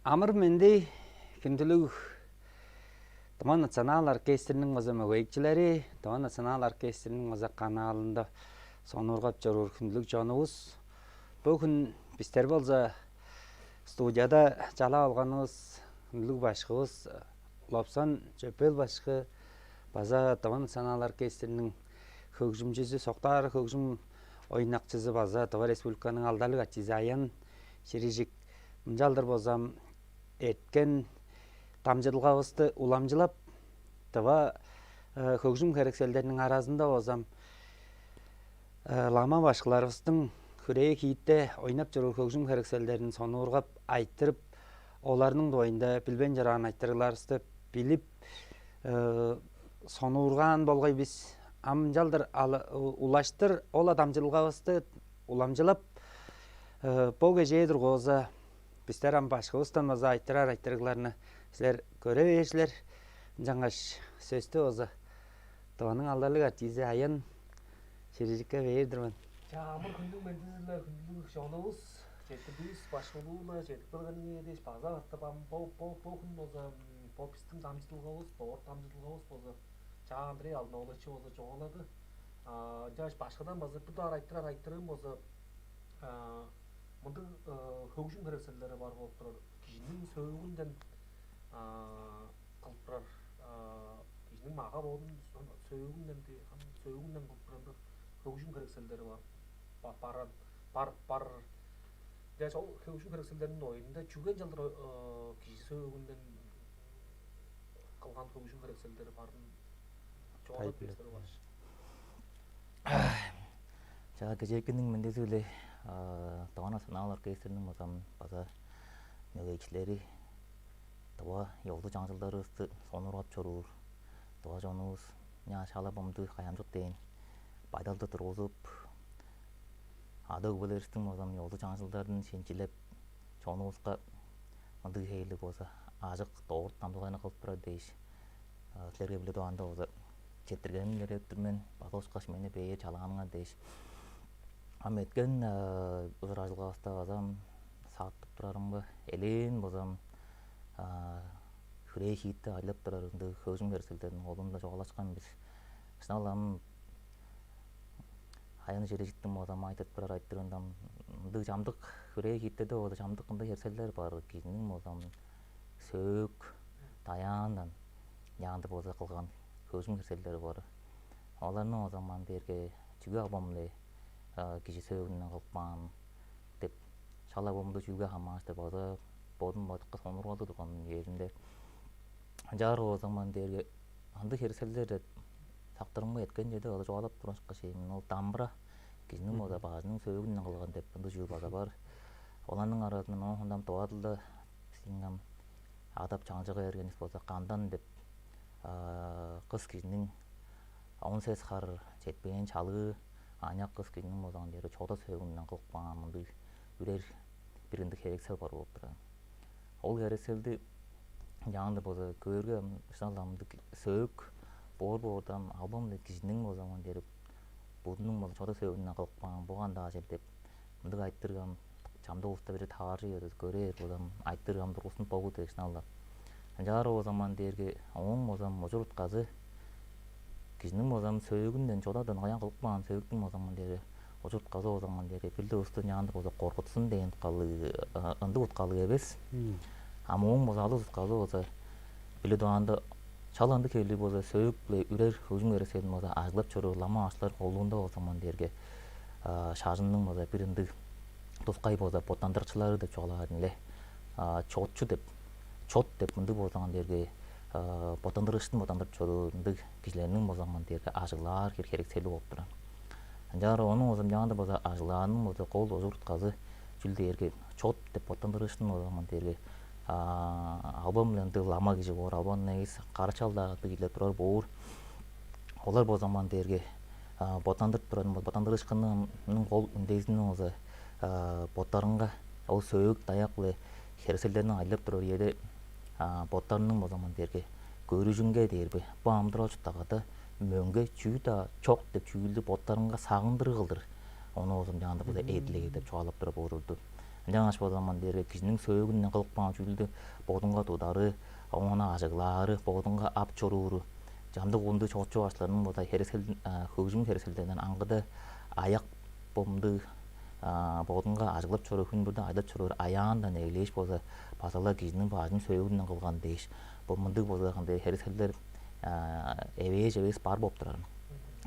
Амыр менде күндүлүг Таман национал оркестрінің өзі мөгейкчілері, Таман национал оркестрінің өзі каналында сонургап жүрүр күндүлүг жонубуз. Бұл күн біздер болса студияда жала алганыбыз күндүлүг башкыбыз Лопсон Жөпел башкы база Таман национал оркестрінің хөгжүмчүсү Соктар хөгжүм ойнакчысы база Това Республиканын алдалык ачысы Аян Ширижик мынжалдыр болсам эткен тамжылғабызды уламжылап, тыва хөгжім керекселдерінің арасында болсам лама башқыларыбыздың күрее кейітте ойнап жүру хөгжім керекселдерін соны ұрғап айттырып, оларының дойында білбен жараған айттырыларысты біліп, соны ұрған болғай біз амжалдыр улаштыр, ола тамжылғабызды уламжылап, бұл кежейдір қоза біздер ам башқыбыздан маза айттырар-айттырғыларыны сілер көре берсілер. Жаңаш сөзді өзі Таваның алдалык артисі Аян Ширижикке бердірмін. Жамыр күндүг мендизилер күндүг жонубуз жетибиз башкылууна жетип келгенине эдеш база аттабам бул күн болсо попистин тамчылыгыбыз доор тамчылыгыбыз болсо жаандырый алдына олочу болсо жоголады. Жаш башкадан база будар айттырым болсо мындай хөгжүм керекселери бар болуп турар. Кишинин сөөгүндөн кылып турар. Кишинин мага болдун сөөгүндөн кылып турар хөгжүм керекселери бар. Бар. Жаш ол хөгжүм керекселеринин оюнда жүгөн жалдыр киши сөөгүндөн кылган хөгжүм керекселери барын жоолоп берселер бар. Жаа кежекинин мендеси эле Таван национал оркестринин музам база мөгейчилери Тава yoldu жаңжылдарыбызды сонургап чоруур. Тава жонубуз ña шала бомду каямжык дейин байдалды тургузуп ада үбөлерибиздин музам yoldu жаңжылдарын шенчилеп жонубузга мындай хейлик болсо ажык доор тамдыгайны кылып турар дейиш. Силерге биле турганда болсо четтиргенин электирмен батошкаш мени бее чалаганыңа дейиш. Аметкен ызыражылгабызда базам сааттып турарымбы элен бозам хүрээ хиитте айлап турарымды хөгжүм керекселдердин колунда жоголашкан биз. Шыналам Аян Ширижиктин бозам айтып турар айттыргандам мындай жамдык хүрээ хииттерде болсо жамдык мындай керселер бар. Кишинин бозам сөөк таяндан янды болсо кылган хөгжүм керселери бар. Аларны бозам мандерге жүгө албам эле киши сөөгүнөн кылпан деп шала бомду жүгө хамаш деп база бодун батыкка сонургалды турган жеринде жары о заман дерге андай керселер деп сактырымга эткен жерде ала жоолоп турашка шейин ол дамбыра кишинин боза баажынын сөөгүнөн кылган деп мындай жүгү база бар. Олардын арасынан ондам тоадылда сиңгам адап чаңжыга эргенис болсо кандан деп кыз кишинин 10 ses хар жетпеген чалы Аняк кыз кишинин бозан дери чоодо сөөгүнөн кылпан мындай үрер биринде керексел бар болуп турат. Ол керекселди жаңында болсо көөргө шыналамдык сөөк боордан албам эле кишинин бозаман дери будунун болсо чоодо сөөгүнөн кылпан буган дагы жер деп мындай айттыргам чамда уста бир таарыр көрөр бозам айттыргам тургусун богу деп шыналам. Жары бозаман дерге оң бозам можурут казы кишинин бозам сөөгүндөн чоодон аян кылпан сөөктүн бозаман дери ожурт казы бозаман дери билде устун жаңында болсо коркутсун деген калы ынды уткалы эбес. Оң болсо алыс казы болсо биле турганда чаланды келип болсо сөөк эле үрер хөгжүм керекселин болсо ажыглап чоруу лама ачлар колунда болсомон дерге шажынын болсо биринди тускай болсо ботандырчылары деп чогулган эле чотчу деп чот деп мындай болсоңон дерге ботандырып чоруу мындай кишилердин болсомон дерге ажыглар керексели болуп турат. Жары онун болсо жаңында болсо ажыглаанын болсо кол ожурт казы жүлдерге чот деп ботандырыштын болсомон дерге албам эле лама киши боор албан негиз кара чалдагы кишилер турар боор. Олар болсомон дерге ботандырып турат ботандырышканын кол үндесинин болсо боттарынга ол сөөк даяк эле керекселдерин айлап турар жерде боттарынын болсомон дерге көрүжүнгө дерби баамдырачу тагата мөңгө чүйда чок деп чүйүлдү боттарынга сагындыры кылдыр. Onu o zaman yanında burada eğitle gidip çoğalıp durup uğurdu. Жаңаш бо заман дерге кишинин сөөгүнөн кылыкпаган жүлдү бодунга тудары, оңона ажыглаары, бодунга ап чорууру, жамдык унду чоочу башларынын бода хересел хөгжүм хереселдеринен аңгыда аяк бомду бодунга ажыглап чоруу күн бурда айдап чоруур аяандан ээлеш болса базала кишинин баажын сөөгүнөн кылган дейиш. Бу мындык болса кандай хереселдер эбес бар болуп турар.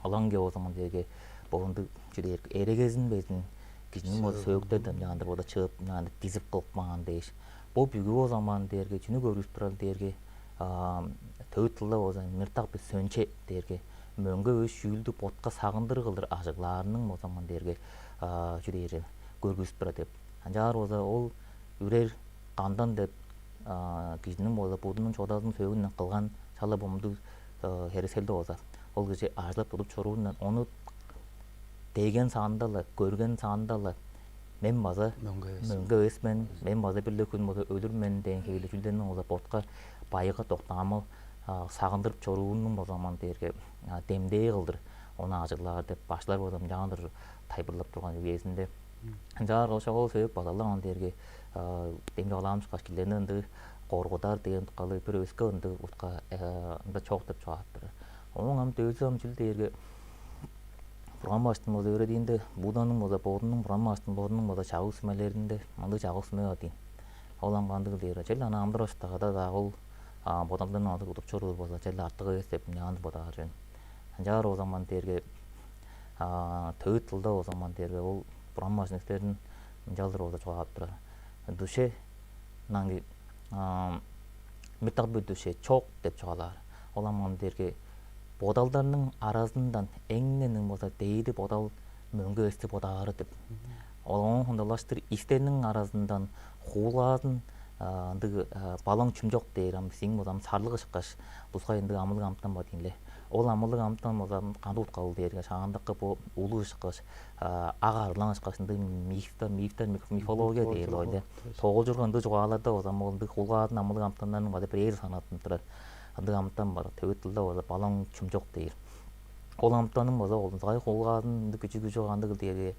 Аланге о zaman деге болунду жүрөк эрегезин безин кишинин бо сөөгдөрдөн жаңында бода чыгып жаңында дизип кылыкмаган дейиш. Бу бүгү о zaman дерге жүнү көрүп турар дерге төт тылда болса мыртак бир сөнче дерге мөңгө өз жүлдү ботка сагындыр кылдыр ажыглаарынын о zaman дерге жүрөйрен көргүзүп турат деп. Анжаар болса ол үрер кандан деп кишинин болса будунун чодадын сөөгүнөн кылган чала бомду хереселде болса ол киши ажылап тутуп чоруунан ону деген саандала көргөн саандала мен база мөңгө өсмен мен база бир күн болса өлүрмөн деген хейле жүлдөнүн болса ботка байыга токтамыл сагындырып чоруунун о zaman дерге демдей кылдыр onu ажыглаар деп башлар болсом жаңдыр тайбырлап турган кезинде жаар ошол себеп базалар дерге демде аламыш кашкилеринди коргодар деген калы бир өскө ынды утка ында чок деп чыгаптыр. Onun am dövsem çilderge Buramastın boza öğrediğinde budanın boza bodunun buramastın bodunun boza çağısmelerinde mandı çağısmaya atın. Olan bandı diyere çel ana amdır aştağa da dağıl bodandan adı utup çorur boza çel artığı estep yandı boda arın. Anjar o zaman derge töğüt tılda o zaman derge ol buramastın isterin jaldır boza çoğaptır. Düşe nangi митак бүдүшe çok деп çoğalar. Olan man derge бодалдарның арасынан эңненин болса дейди бодал мөңгө өстү бодары деп. Олон хондолаштыр истенин арасынан хуулаатын ынды балаң чүмжок дейрам сиң болсам сарлыгы шыккаш бузга энди амылык амтан ба дейинле. Ол амылык амтан болсам кандуу калды дерге шагандыкы бу улуу шыккаш агарлаңыш кашынды мифология дейли ойда. Тогул жүргөндү жугаларда болсам олду хуулаатын амылык амтандан бада бир санатын турат. Ынды амтан бар төбөт тылда болса балаң чүмжок дейир. Ол амтанын болса олунсай куулгаадын күчү кандык деги.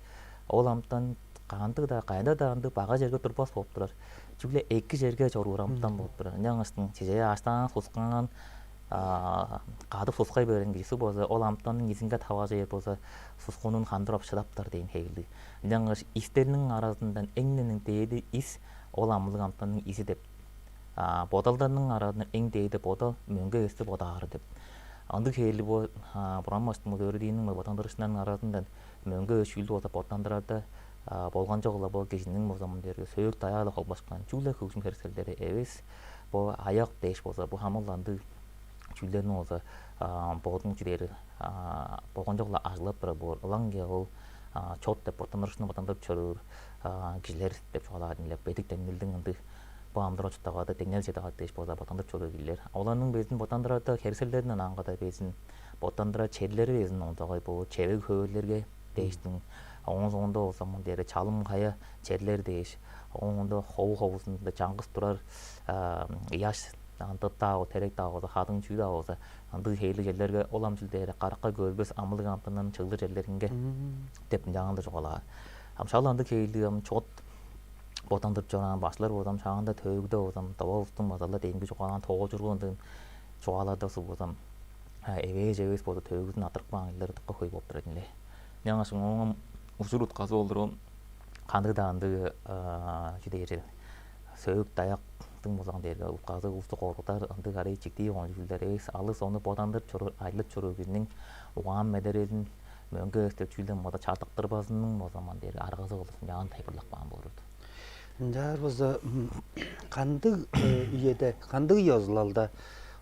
Ол амтан кандык да кайда да ынды бага жерге турбас болуп турар. Жүгле эки жерге чоруур амтан болуп турар. Жаңыстын чеже аштан сускан кадып сускай берген киши болса ол амтанын изинге таба жер болса сускунун кандырып шыдаптар деген хейлди. Жаңыш истеринин арасынан эңненин дээди ис ол амылык амтанын иси деп. Бодалдарның арасынан эң дейди бодал мөңгө өстү бодары деп. Андык хейли бу бурамастын өөрдүнүн бодандырышынан арасынан мөңгө өшүлдү болса бодандырарда болгон жокла бул кишинин бу заман дерге сөөк даяла колбашкан жүлө хөгжүм херселдери эбес бу аяк дейиш болса бу хамылданды жүлдөнү болса бодун жүрери болгон жокла ажылап бир бу ланге ол чот деп бодандырышынан бодандырып чоруур кишилер деп чогалар эле бетик демилдин ынды Bağımdır açıqdağı da denel jetağı deyiş boza botandır çolu giller. Olanın bezin botandırada herisellerden аңғада bezin botandыра çelleri bezin ondağı bu çevik höylerge deyiştin. Onun sonunda o zaman deri çalım kaya çeller deyiş. Onda hovusunda жаңғыс turar yaş anda dağı terek dağı olsa hadın çüy dağı olsa andı heyli jellerge olam jilderi qaraqqa görбес amılıq amtından çıldır jellerинге деп жаңында жоғала. Амшаланды хейли чот Бодандырып жана башлар болсам шагында төөгдө болсам табалыстын базалда демги жугаан тоого жүргөндүн жугаларда болсам эбес болду төөгүдүн атыркпаган элдер тыкка кой болуп турат эле. Жаңашың оңом ушурут казы болдуру кандыданды жидери сөөк даяктын болсаң дерге казы усту коргутар анды карай чикти онжулдар эбес алыс ону бодандырып чору айлып чору биринин угаан медерелин мөңгө өстөп жүлдөн мода чартыктырбасынын болсаман дерге аргасы болсун жаган тайпырлакпаган болурду. Жар болса кандык үйеде кандык yazılalda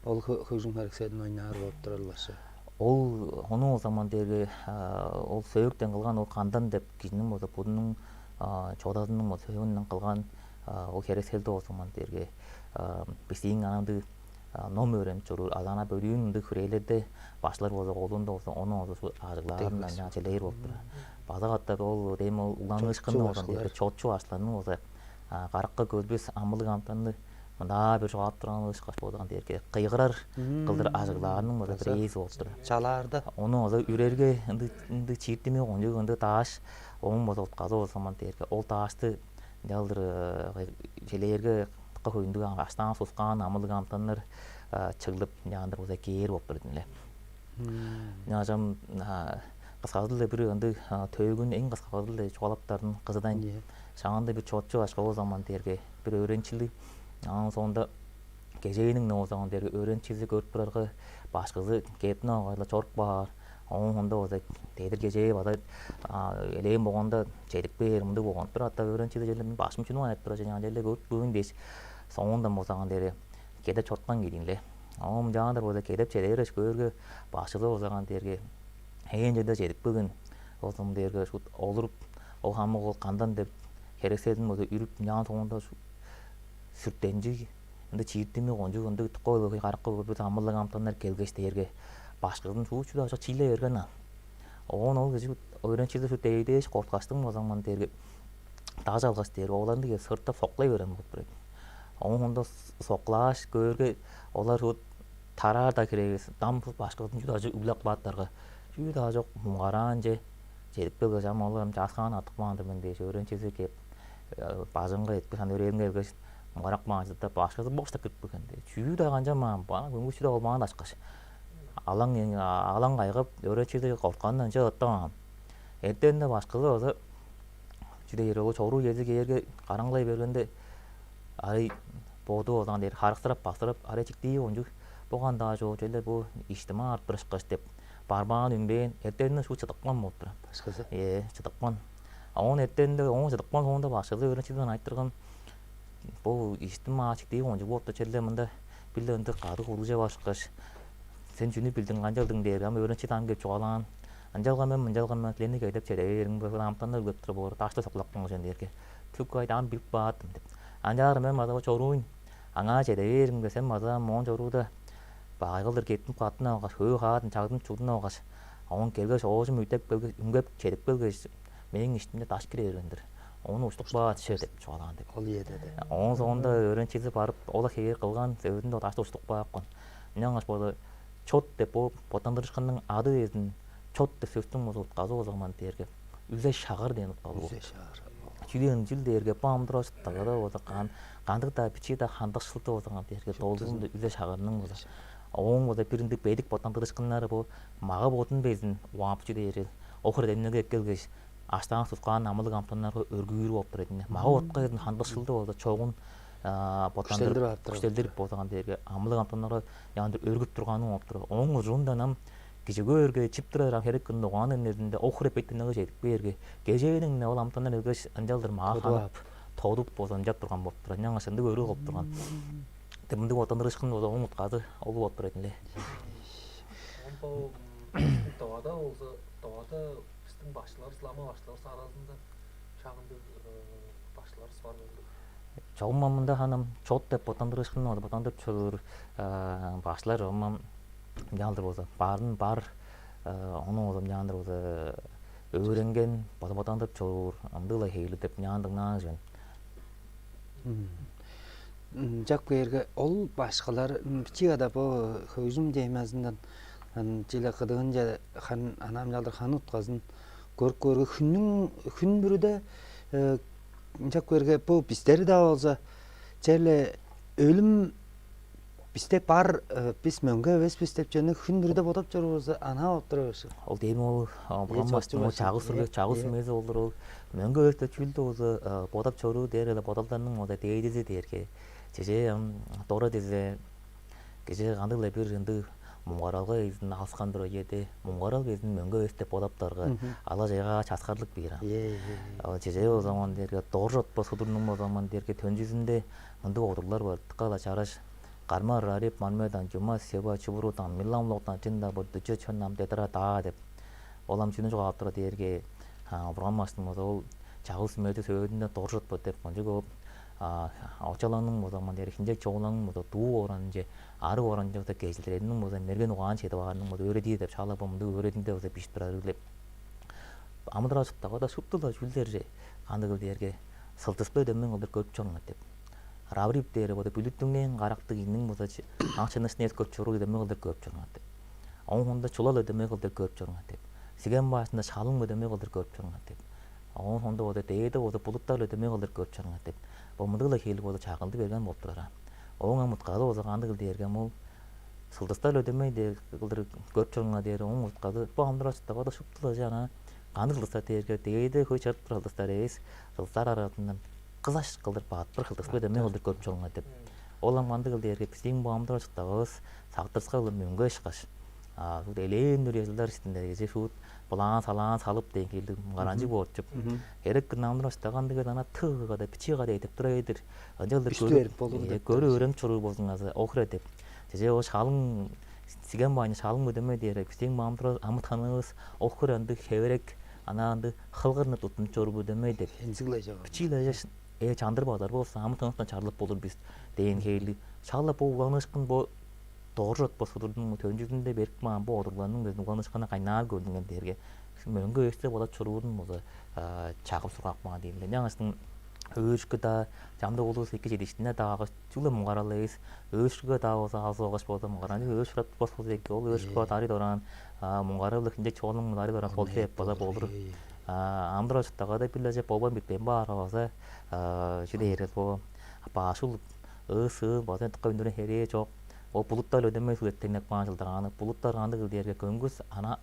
ол хөгжүм херекселдин ойнаар болуп турарлашы. Ол ону о zaman дерге ол сөөктөн кылган ол кандан деп кишинин болсо будунун чодасынын болсо сөөгүнөн кылган ол херекселде о zaman дерге бисиң ананды ном öğrenip çorur alana bölüğünde hürelerde başlar bolsa kolunda olsa onu olsa ажыглаарынан жана болуп турат. Базагатта ол демол улаңышкында болсо дерге чотчу ашланын болсо Qaraqqa görбес амылык амтанды мында бир жогап турган ышкаш болгон дерге кыйгырар кылдыр ажыглаарынын бир рейс болуп турат. Чалаарда Onu oza үрерге ынды чиртиме онжук ынды тааш onun болсо казы болсаман дерге ол таашты жалдыр желерге тыққа көйіндігі аштан сусқан амылы амтаннар чыгылып жаңдыр болса кейер болып тұрдың ле. Жаңажам қысқазылы бір önді төгін ең қысқазылы чуалаптардың қызыдан шағанда бір чотчу ашқа о заман терге бір өренчілі соңында кежейінің о заман терге өренчілі көріп тұрарға башқызы кетін ағайла чорық бар. Онда олар тедір кежей бада элейін болғанда жедік бер мұнды болған тұр атта өренчілі жерлерін башым үшін ойнап тұра және жерлер көріп бүгін дейс соңында болсаған дері кедеп чортқан кейдіңле. Оң жаңадыр болса кедеп жедер көрге башылы болсаған терге ең жерде жедік бүгін осым дерге олырып ол хамы ол қандан деп керекседің болса үріп жаңа соңында сүрттенжі енді чиірттеме қонжы енді тұққы қарыққа көріп амылы қамтандар келгеш дерге башқырдың суучуда ошо чиле берген ал. Оон ол кеше öğrenciler şu değdiş korkastım o zaman dergi daha жалгас дер оларды ке сыртта соклай берем болуп турат. Онда соклаш көргө олар şu тарарда керегес дам башкырдын жуда үлак бааттарга жуда жок муңгаран же жетип келге жамалым жаскан атыкман мен деш öğrenciler кеп бажыңга этпе сан өреңге келгеш муңгарак мажыда башкырды бошта кирип келгенде жуда канча ман бана көңүчүдө болмаган ашкаш алаң кайгып öğrenciler корккандан же оттон эртеңде башкырды болсо жүдө ерөө чоруу жерди кээрге караңлай бергенде ай боду одан дер харыктырап басырып аречикти онжу болганда жоо желе бу иштима арттырышкыш деп барбаган үнбен эртеңде шу чыдыкман болуп турат башкысы чыдыкман он эртеңде он чыдыкман соңунда башкырды öğrencilerden айттырган бул иштима ачыктии онжу болупту желе мында билденди кады куруже башкыш сен жүнү билдиң канжалдың дер ам öğrencilerden кеп чугалан анжалгамен мынжалгамен клиник айдап черериң бу амтандар көптүр бор ташты соклакпын ошон дерге түк айдан билип бааттым деп анжар мен маза чоруун аңа черериң сен маза мон чоруда байгылдыр кеттим катын алгаш хөө хаатын чагдым чудун алгаш он келгеш оожум үйтеп келгеш үңгөп чедип келгеш менин иштимде таш кире бергендир onu уштук баат ше деп чугалаган деп ол едеди он соңунда öğrenciler барып ола хеер кылган өзүндө ташты уштук бааккан мынаңаш болду чот деп ботандырышкандын ады эзин чот деп сөзтүн мозут казы о zaman дерге үзе шагыр деген калуу жүдөн жылдерге бамдыраш тагыда отакан кандыкта бичида хандык шылты отаган дерге толдунду үзе шагырнын болду оң болду бириндик бедик ботандырышканнары бу мага ботун безин уапчы дери охур денеге келгеш аштан суткан амылык амтаннарга өргүүрү болуп турат эне мага отка хандык шылты болду чогун ботандыр күчтөлдүр отаган дерге амылык амтаннарга яндыр өргүп турганы болуп тур оң ужунданам кижөгөргө чиптырар керек кында оганын неринде охур эпеттенеге жетип берге кеженин ол амтандар элгеш анжалдыр мага тоодуп бозон жап турган болуп турат жаңашынды өрү болуп турган теминди ботандырышкын болсо оңут казы ол болуп турат эле Doğada olsa doğada bizim başlar İslam'a başlar arasında şahında başlar var oldu. Çoğumamında hanım çok da ботандырышкын oldu ботандырып чөөр башлар омам жаңдыр болсо барын бар ону озом жаңдыр болсо öğrenген ботандырып чөөр андыла хейлі деп жаңдыңнан жөн жак берге ол башкалар чигада бу көзүм деймезинден жиле кыдыгын же хан анам жалдыр хан утказын көргө күн бүрүдө жак берге бу биздер да болсо желе өлүм бизде бар биз мөңгө эбеспиз деп жана күн бүрүдө бодоп жүрөбүз ана болуп турабыз ол дейм ол брамастын чагы сүмөзү болдур ол мөңгө өстө чүлдө болсо бодоп чоруу дер эле бодолдордун мода дейдизи дерге жеже тора дезе кеже кандык эле бир энди муңгаралга изин алышкан бир жерде муңгарал кезин мөңгө өстө бодопторго ала жайга часкарлык бир ал жеже о zaman дерге доржот по судурнун о zaman дерге төн жүзүндө мындай отурлар бар тыкала чараш кармар рарип манмедан жума себа чубурутан милламлоктан жында бо дүчө чоннам детара да деп олам жүнү жогап тура дерге брамастын ол чагыл сүмөдү сөйдүндө доржот бо деп конжуго очаланын мозаман дер хинжек чооланын мозо дуу оран же ары оран жакта кезилеринин мозо мерген угаан чеде баганын мозо өрөди деп шала бомду өрөдүндө мозо бишип турар деп амыдыра суптага да суптула жүлдер же кандыгыл дерге сылтыспы дөмөң олдор көрүп чоңат деп рабрип дери боду бүлүттүңнен каракты кинин мозо аңчыныснес көрүп чоруу дөмөң олдор көрүп чоңат деп оңунда чулал дөмөң олдор көрүп чоңат деп сиген башында шалың дөмөң олдор көрүп чоңат деп он хондо болду дээдэ болду булуттар өдөмөй кылдыр көрүп чарыңар деп бомудула хели болду чакылды берген болуп турар. Оң амуткалы болса канды кыл дээрген мул сылдыстар өдөмөй де кылдыр көрүп чарыңар дээр оң уткады бомдурачта бада шуптула жана канды кылдыстар дээрге дээдэ көй чарып туралдыстар эс кылдыстар арасынан кызаш кылдыр баат бір кылдыстар өдөмөй кылдыр көрүп чарыңар деп ол аманды кыл дээрге биздин бомдурачтагыз сактырска кылып мөңгө ишкаш. Тут элен дүрөзүлөр истинде же шут булаан салаан салып деген келди гаранжы болчуп. Эрек намдырастаганды ана тыга да бичига да деп турайдыр. Анжалдыр көрү өрөң чуруу болсуңазы охра деп. Же о шалың сиген байны шалың өдөмөй дээрек биздин мамдыр амытаныбыз охранды хеверек ананды хылгырны тутун чору өдөмөй деп. Энзиглей жага. Бичиле чандыр бадар болса амытаныстан чарлып болур биз деген келди. Чалып уганышкын бо Doğrut basudurun tönjüzünde berk ma bu odurlanın gözünü konuşkana kaynağı gördüğün derge. Möngö öste bola çururun boza çağıp surak ma deyildi. Yanısın öşküda jamda olursa iki jediştine dağı çulu mungaralıyız. Öşküda dağı olsa az oğaş boza mungaranı öşküda basud eki ol öşküda tari doran mungaralıq inde çoğunun tari doran koltu hep boza boldur. Amdra çıttağı da billace boban bitben bar olsa şüde yeriz bo. Başul ısı boza tıkka heriye çok. O bulutlar ödemeyi sürettirmek bağışıldırağını, bulutlar andı kıl derge köngüs, ana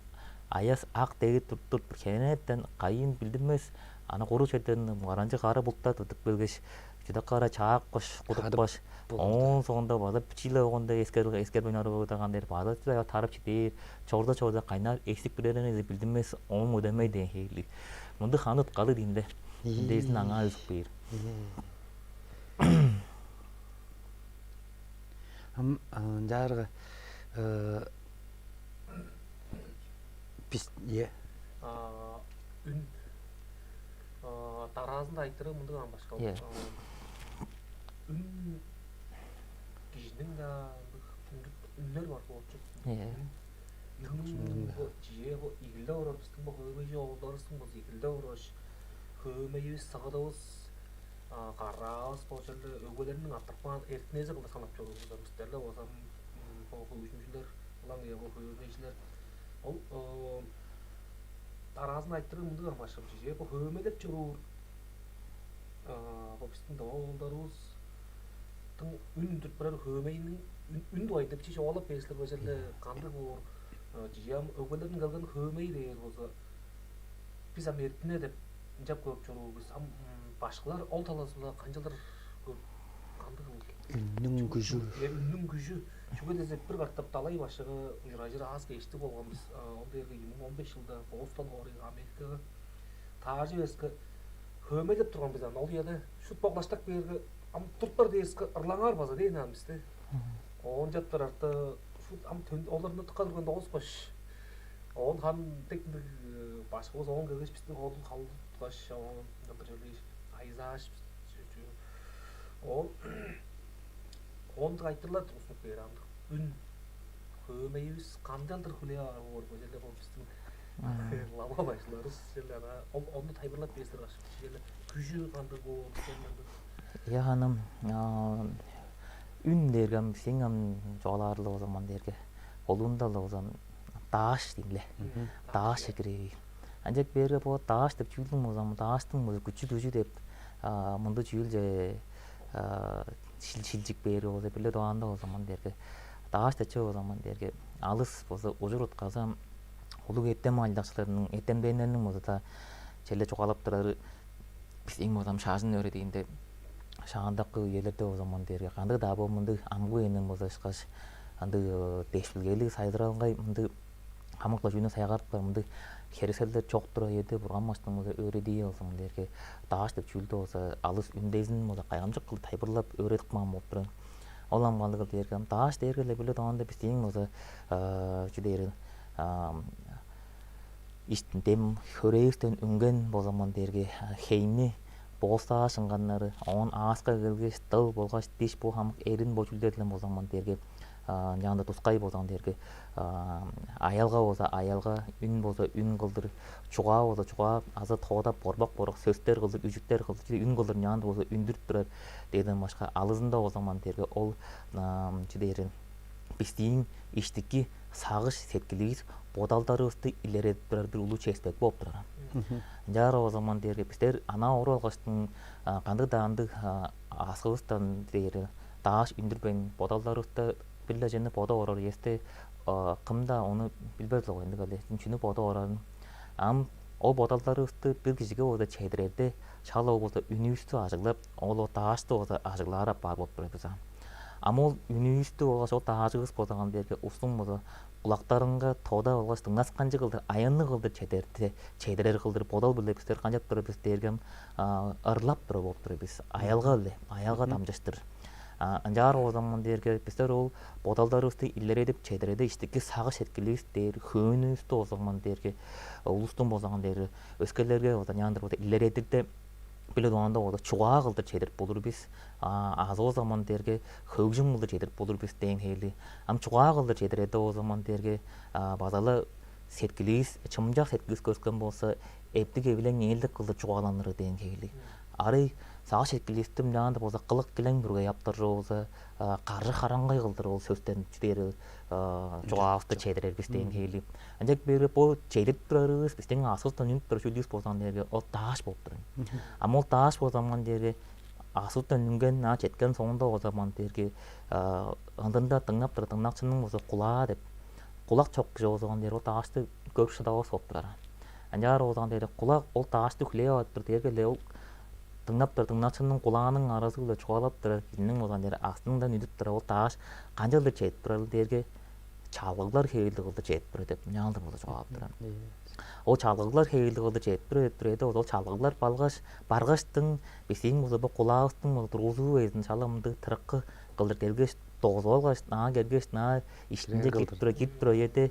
ayas aq degi tutup kenetten kayın bildirmez, ana koru çerden muğarancı kara bulutlar tutup belgeç, juda kara çağ koş, kutup baş, onun sonunda bazı piçiyle oğunda esker oynarı oğudağın der, bazı juda tarıp çitir, çorda kaynar, eksik bilerini bildirmez, onun ödemeyi den heyli. Mundu xanut kalı dinde, desin ağa özük bir. Жарга biz ye. Ün таразында айтыры мындыган башка. Ün кишинин да үндөр бар болчу. Жие бу игилде оростун бу хөмөйү олдорустун бу игилде орош. Хөмөйү сагадабыз Qarraağız bolçalı ögölerinin atırpan ertnezi kıldı sanap çoğuluzlar üstlerle olsam hövüşmüşler ulan ya bu hövmeyiciler ol tarazını ayttırır mındıgar başım çiçeğe bu hövmelep çoğur bu bizden doğa oldarız tın ün tutmalar hövmeyinin ün doğaydı bir çiçeğe olap besler başarılı kandı bu çiçeğim ögölerin kalgan hövmeyi değil olsa biz am ertne de jap köp çoğur biz am başkalar ol talasında kancalar kandı Ünün gücü. Ünün gücü. Çünkü de bir kartap talay başığı jurajır az geçti bolğanbız. Onda yerge 2015 yılda Boston oraya Amerikaga tacı eski hömelep turgan bizden. Ol ýerde şut boqlaştak bir yerge am turtlar deski ırlaňar baza deýän bizde. On jatlar arta şut am olaryny tıkadyrgan doguz baş. On han teknik başga on gölgeç bizden oldu kaldı baş on bir Ayzaş onu aytırlar tursun berandı. Ün hömeýüz kandandyr hülya bor gözelde bol bizden. Lama başlarız şeyler onu taýbırlap besler aşyp şeyler güjü kandy bol şeyler. Ya hanım ün dergem seňem joğlarly o zaman derge. Olundaly o zaman taş diýle. Taş ekiri. Ancak berge bu taş dep çüldüm o zaman taştyň bu güçü dep mundu çüylje şilçik beri o bile doğanda o zaman derge taş da çoğu zaman derge alыс bolsa ojurut kazam ulug ettem aldakçılarının ettemdenlerinin bolsa da çelle çoğalap turary biz eň modam şaşyn öre diýinde şaňdaky ýerlerde o zaman derge kandy da bu mundu amgu enen bolsa şaş andy deşbilgeli saýdyralgay mundu hamykla jüne saýgartlar mundu Kerseller çok dura yedi burgan maçtığımızda öğrediği olsun derke dağış dep çüldü olsa alыс ündezin moza kaygamcık kılı taybırlap öğretip mağam bolup duran. Olam baldıgı derkem dağış dergele bile doğanda biz deyin moza şu derin işte dem höreýisten üngen bo zaman derge heyni bolsa şınganları on ağaçka gelgeç dal bolgaç diş bu hamyk erin boçulderilen bo zaman derge Ýanda tuskay bolsan derge ayalga bolsa ayalga ün bolsa ün kıldır çuga bolsa çuga aza toğdap borbak sözdер kıldır üjükler kıldır ün kıldır ýanda bolsa ündürüp durar diýden başga alysynda o zaman derge ol çiderin bistiň işdiki сагыш сеткилигиз бодалдарыбызды илеретип турар бир улуу чечпек болуп турар. Жара о заман дерге биздер ана ору алгаштын кандык даандык асыбыздан дери тааш үндүрбен бодалдарыбызда билле жenne бода орор есте кымда onu билбей турган эндик эле үчүнү бода орарын ам ол бодалдарыбызды бир кишиге ода чейдирерде шала болсо үнүбүздү ажыглап ол таашты ода ажыглаарап бар болуп турат биз ам ол үнүбүздү болгоч ол таажыбыз бодогон дерге устун болсо кулактарыңга тода болгоч тыңнасканчы кылдыр аянны кылдыр чейдерер кылдыр бодол биле биздер канчап туруп биз дергем ырлап туруп болуп туруп биз аялга дамжаштыр Анжар о zaman дерге биздер ол бодалдарыбызды иллередип чейдереде иштики сагыш эткилибиз дер хөөнүбүздү о zaman дерге улустун болсогон дери өскөлөргө ода яндыр иллередикте биле дуанда ода чугаа кылдыр чейдерип болур биз аз о zaman дерге хөгжүн кылдыр чейдерип болур биз деген хейли ам чугаа кылдыр чейдереде о zaman дерге базалы сеткилибиз чымжак сеткилибиз көрсөткөн болсо эптик эбилең элдик кылдыр чугааланыр деген хейли ары сагыш эткилибиздин жанында болсо кылык килең бүргө яптыр болсо каржы караңгай кылдыр ол сөздөн дери чугаабызды чейдерербиз деген хейли анжек бери бул чейдип турарыбыз биздин асыбыздан үнүп туруп жүрүбүз болгон дерге ол тааш болуп турат ам ол тааш о zaman дерге асыбыздан үнген четкен соңунда о zaman дерге андында тыңнап туруп тыңнакчынын болсо кулаа деп кулак чок киши болсогон дери ол таашты көп шыдабас болуп турар анжар о zaman дери кулак ол таашты хүлээ алып дерге эле ол тыңнап туруп тыңнакчынын кулагынын арасы эле чугаалап турар кишинин болсогон дери астыңдан үдүп турар ол тааш канчалык чейип турар дерге чалгылар хейилди кылды чейип турат деп жаңылдыр болсо чугаалап турат ол чалгылар хейилди кылды чейип турат ол чалгылар баргаштын биздин болсо кулагыбыздын болсо тургузуу эзин шаламды тырыккы кылдыр келгеш тогузуп алгач келгеш иштинде кип тура эде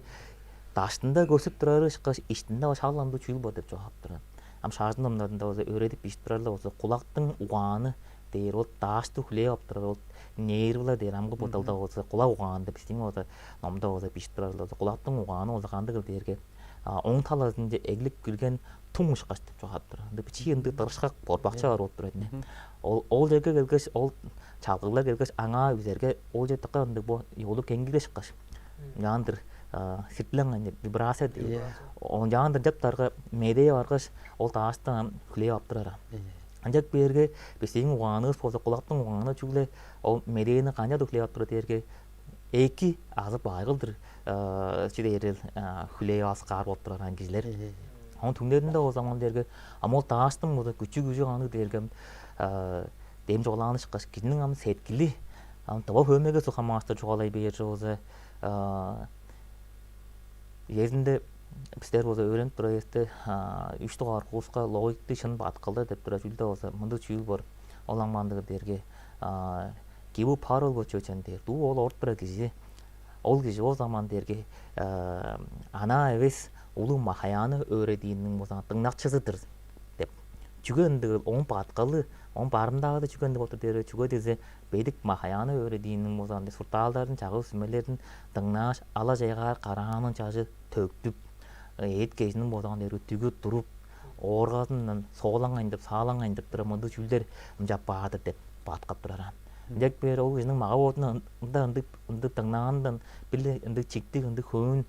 таштында көсүп турарышкаш иштинде шаламды чүйүлбө деп жаап турат ам шаардын номдорунда болсо өредип иштип турарлар болсо кулактын угааны дейер ол таашты хүлээ алып турар ол нейрбла дейер амгы бодолдо болсо кулак угааны деп биздин болсо номдо болсо иштип турарлар болсо кулактын угааны болсо кандыгы дээрге оң талазында эглип кирген туң ышкаш деп жаап турат ынды чийинди тырышкак борбакча бар болуп турат ол жерге келгеш ол чалгылар келгеш аңа üzerге ол жертакка ынды бу жолу кеңгиреш каш яндыр сиплең вибрация дейт он жаңдыр жаптарга медея баргаш ол тааштан хүлээ алып турар анжак берге биздин угааныбыз болсо кулактын угааны чүгле ол медени канча хүлээ алып турат дерге эки азып байгылдыр чидерил хүлээ алыскар болуп турган кишилер анын түңдөрүндө о zaman дерге ол тааштын болсо күчү аны дерге дем жооланышкаш кишинин ам сеткили таба хөмеге сухамаашта чугалай берже болсо Yerinde bizler olsa öğrenip durayızdı, 3 tuğar kuğuzga logikti şın batkıldı deyip durayızdı olsa, mındı çүйül var, olan bandığı derge, kibu parol geçiyorken der, du ol ortbıra kişi, ol kişi o zaman derge, ana eves, ulu mahayanı öğrediğinin olsa, tırnakçısıdır, deyip, çünkü onun batkalı, onun barındağı da çünkü oldu der, çünkü deze, Beydik mahayanı öğrediğinin olsa, surtalların, çağı sümmelerin, tırnaş, ala jaygar, karanın çağı, töktүп эт кезинин болсогон дери түгүп туруп ооргасынан соолаңайын деп саалаңайын деп тура мынды чүлдер мынжап баадыр деп бааткап турар дек бери ол кишинин мага боотуна ынды тыңнагандан били ынды чиктик ынды хөөн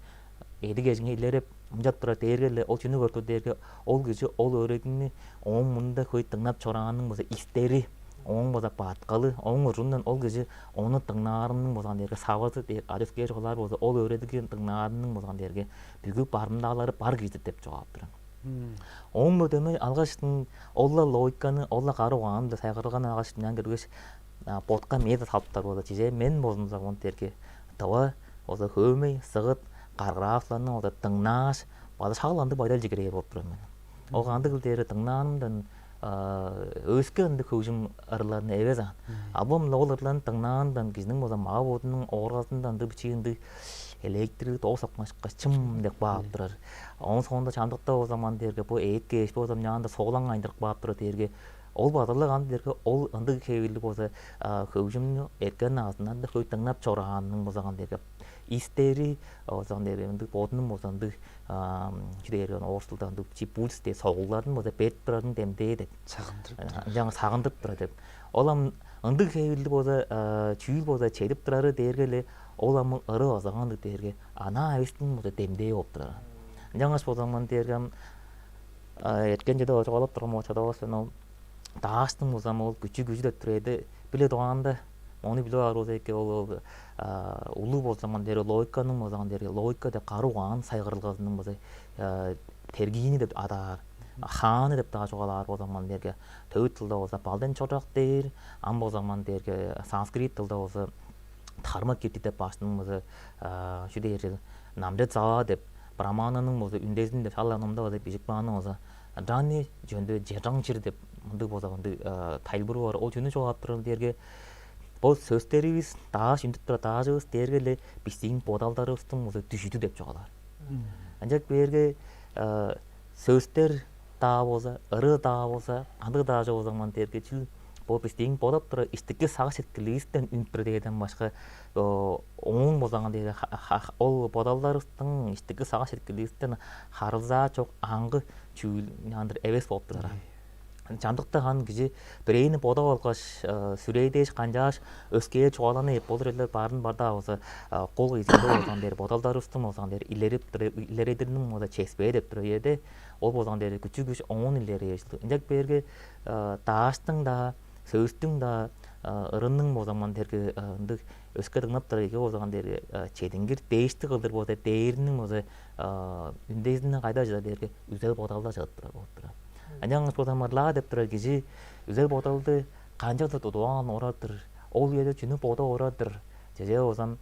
эди кезиңе илереп мынжап тура дээрге эле ол чүнү көртү дээрге ол киши ол өрөгүнү оң мында көй тыңнап чораганын болсо истери оң болсо бааткалы оң урундан ол киши ону тыңнаарынын болсогон дерге сабазы адескер жолар болсо ол өредиген тыңнаарынын болсогон дерге бүгүп барымдаалары бар кийди деп жооп турат оң мөдөмө алгаштын олла логиканы олла карыган да сайгырган алгаштан киргеш ботка мета салыптар болсо чиже мен болсом дерге таба болсо хөмөй сыгыт каргыраавларны болсо тыңнааш бала шагаланды байдал жигерей болуп турат ол кандык дери тыңнаанымдан өскө ынды хөгжүм ырларына эбез абом ол ырларын тыңнаандан кишинин болсо мага боотунун ооргасында ынды бичигинди электрик тоо сапмашкаш чым деп баап турар онун соңунда чамдыкта о zaman дерге бу эт кеш болсо жаңында соолаңайындырып баап турат дерге ол бадалык аны дерге ол ынды кебилди болсо хөгжүмнү эркен аасынан да хөй тыңнап чораганын болсогон дерге истери о zaman дерге ынды боотунун болсо ынды чидерген орустулда ынды пульс де соолуулардын болсо берип турарын демдээ деп жаңы сагындырып турат деп ол ынды кебилди болсо чүйүл болсо чедип турары дерге эле ол амыл ыры азағанды дерге ана айыстың мұзы демдей болып тұрар. Жаңаш болсаман дергем еткен жеді очалып тұрым очада болсын ол дағаштың болсам ол күчі деп тұреді біле доғанда оны біле аруза еке ол улу болсаман дері логиканың болсаман дерге логика деп қаруған сайғырылғасының болса тергейіні деп адар ханы деп daha çok alar bolsaman derge töwüt tılda bolsa baldan çoraq deyir am bolsaman derge sanskrit tılda bolsa tarmak ketdi dep başlanyňyzy şu derje namdet za dep brahmananyň bolsa ündezin dep şallanymda bolsa bijik banyň bolsa dany jönde jerangçir dep mundu bolsa mundu taýlburu bar o jönde jogap turan derge bol sözlerimiz daha şindip tura daha jogos dergele bizdin bodaldarыбыздын bolsa düşüdü dep jogalar. Ancak berge sözler daha bolsa, ırı daha bolsa, adı daha çok o zaman dergechil bu bizdin bodap tura istikli sağış etkiliyisten üntürdeyden başka onun bozangan derge ol bodaldarыбыздын istikli sağış etkiliyisten harılza çok angı çüül yandır eves bolup turara. Жандыкта хан кижи бирейни бода болгош сүрейдеш канжаш өскөе чогаланы эп болор эле барын барда болсо кол изинде болгон дер бодалдарыбыздын болгон дер илередирдин мода чеспе деп туруп эде ол болгон дер күчү оңун илери эжди. Эндек берге дааштың да сөзтүң да ырынның бозаман дерге ындык өскө дыңнап туруп болгон дер чедингир дейишти кылдыр болсо дейиринин болсо үндезинен кайда жада дерге үзел бодалда жагып болуп турат. Анянг бодамарла деп турар кижи үзел бодалды канчада тудуан оратыр. Ол жерде жүнү бода оратыр. Жеже озан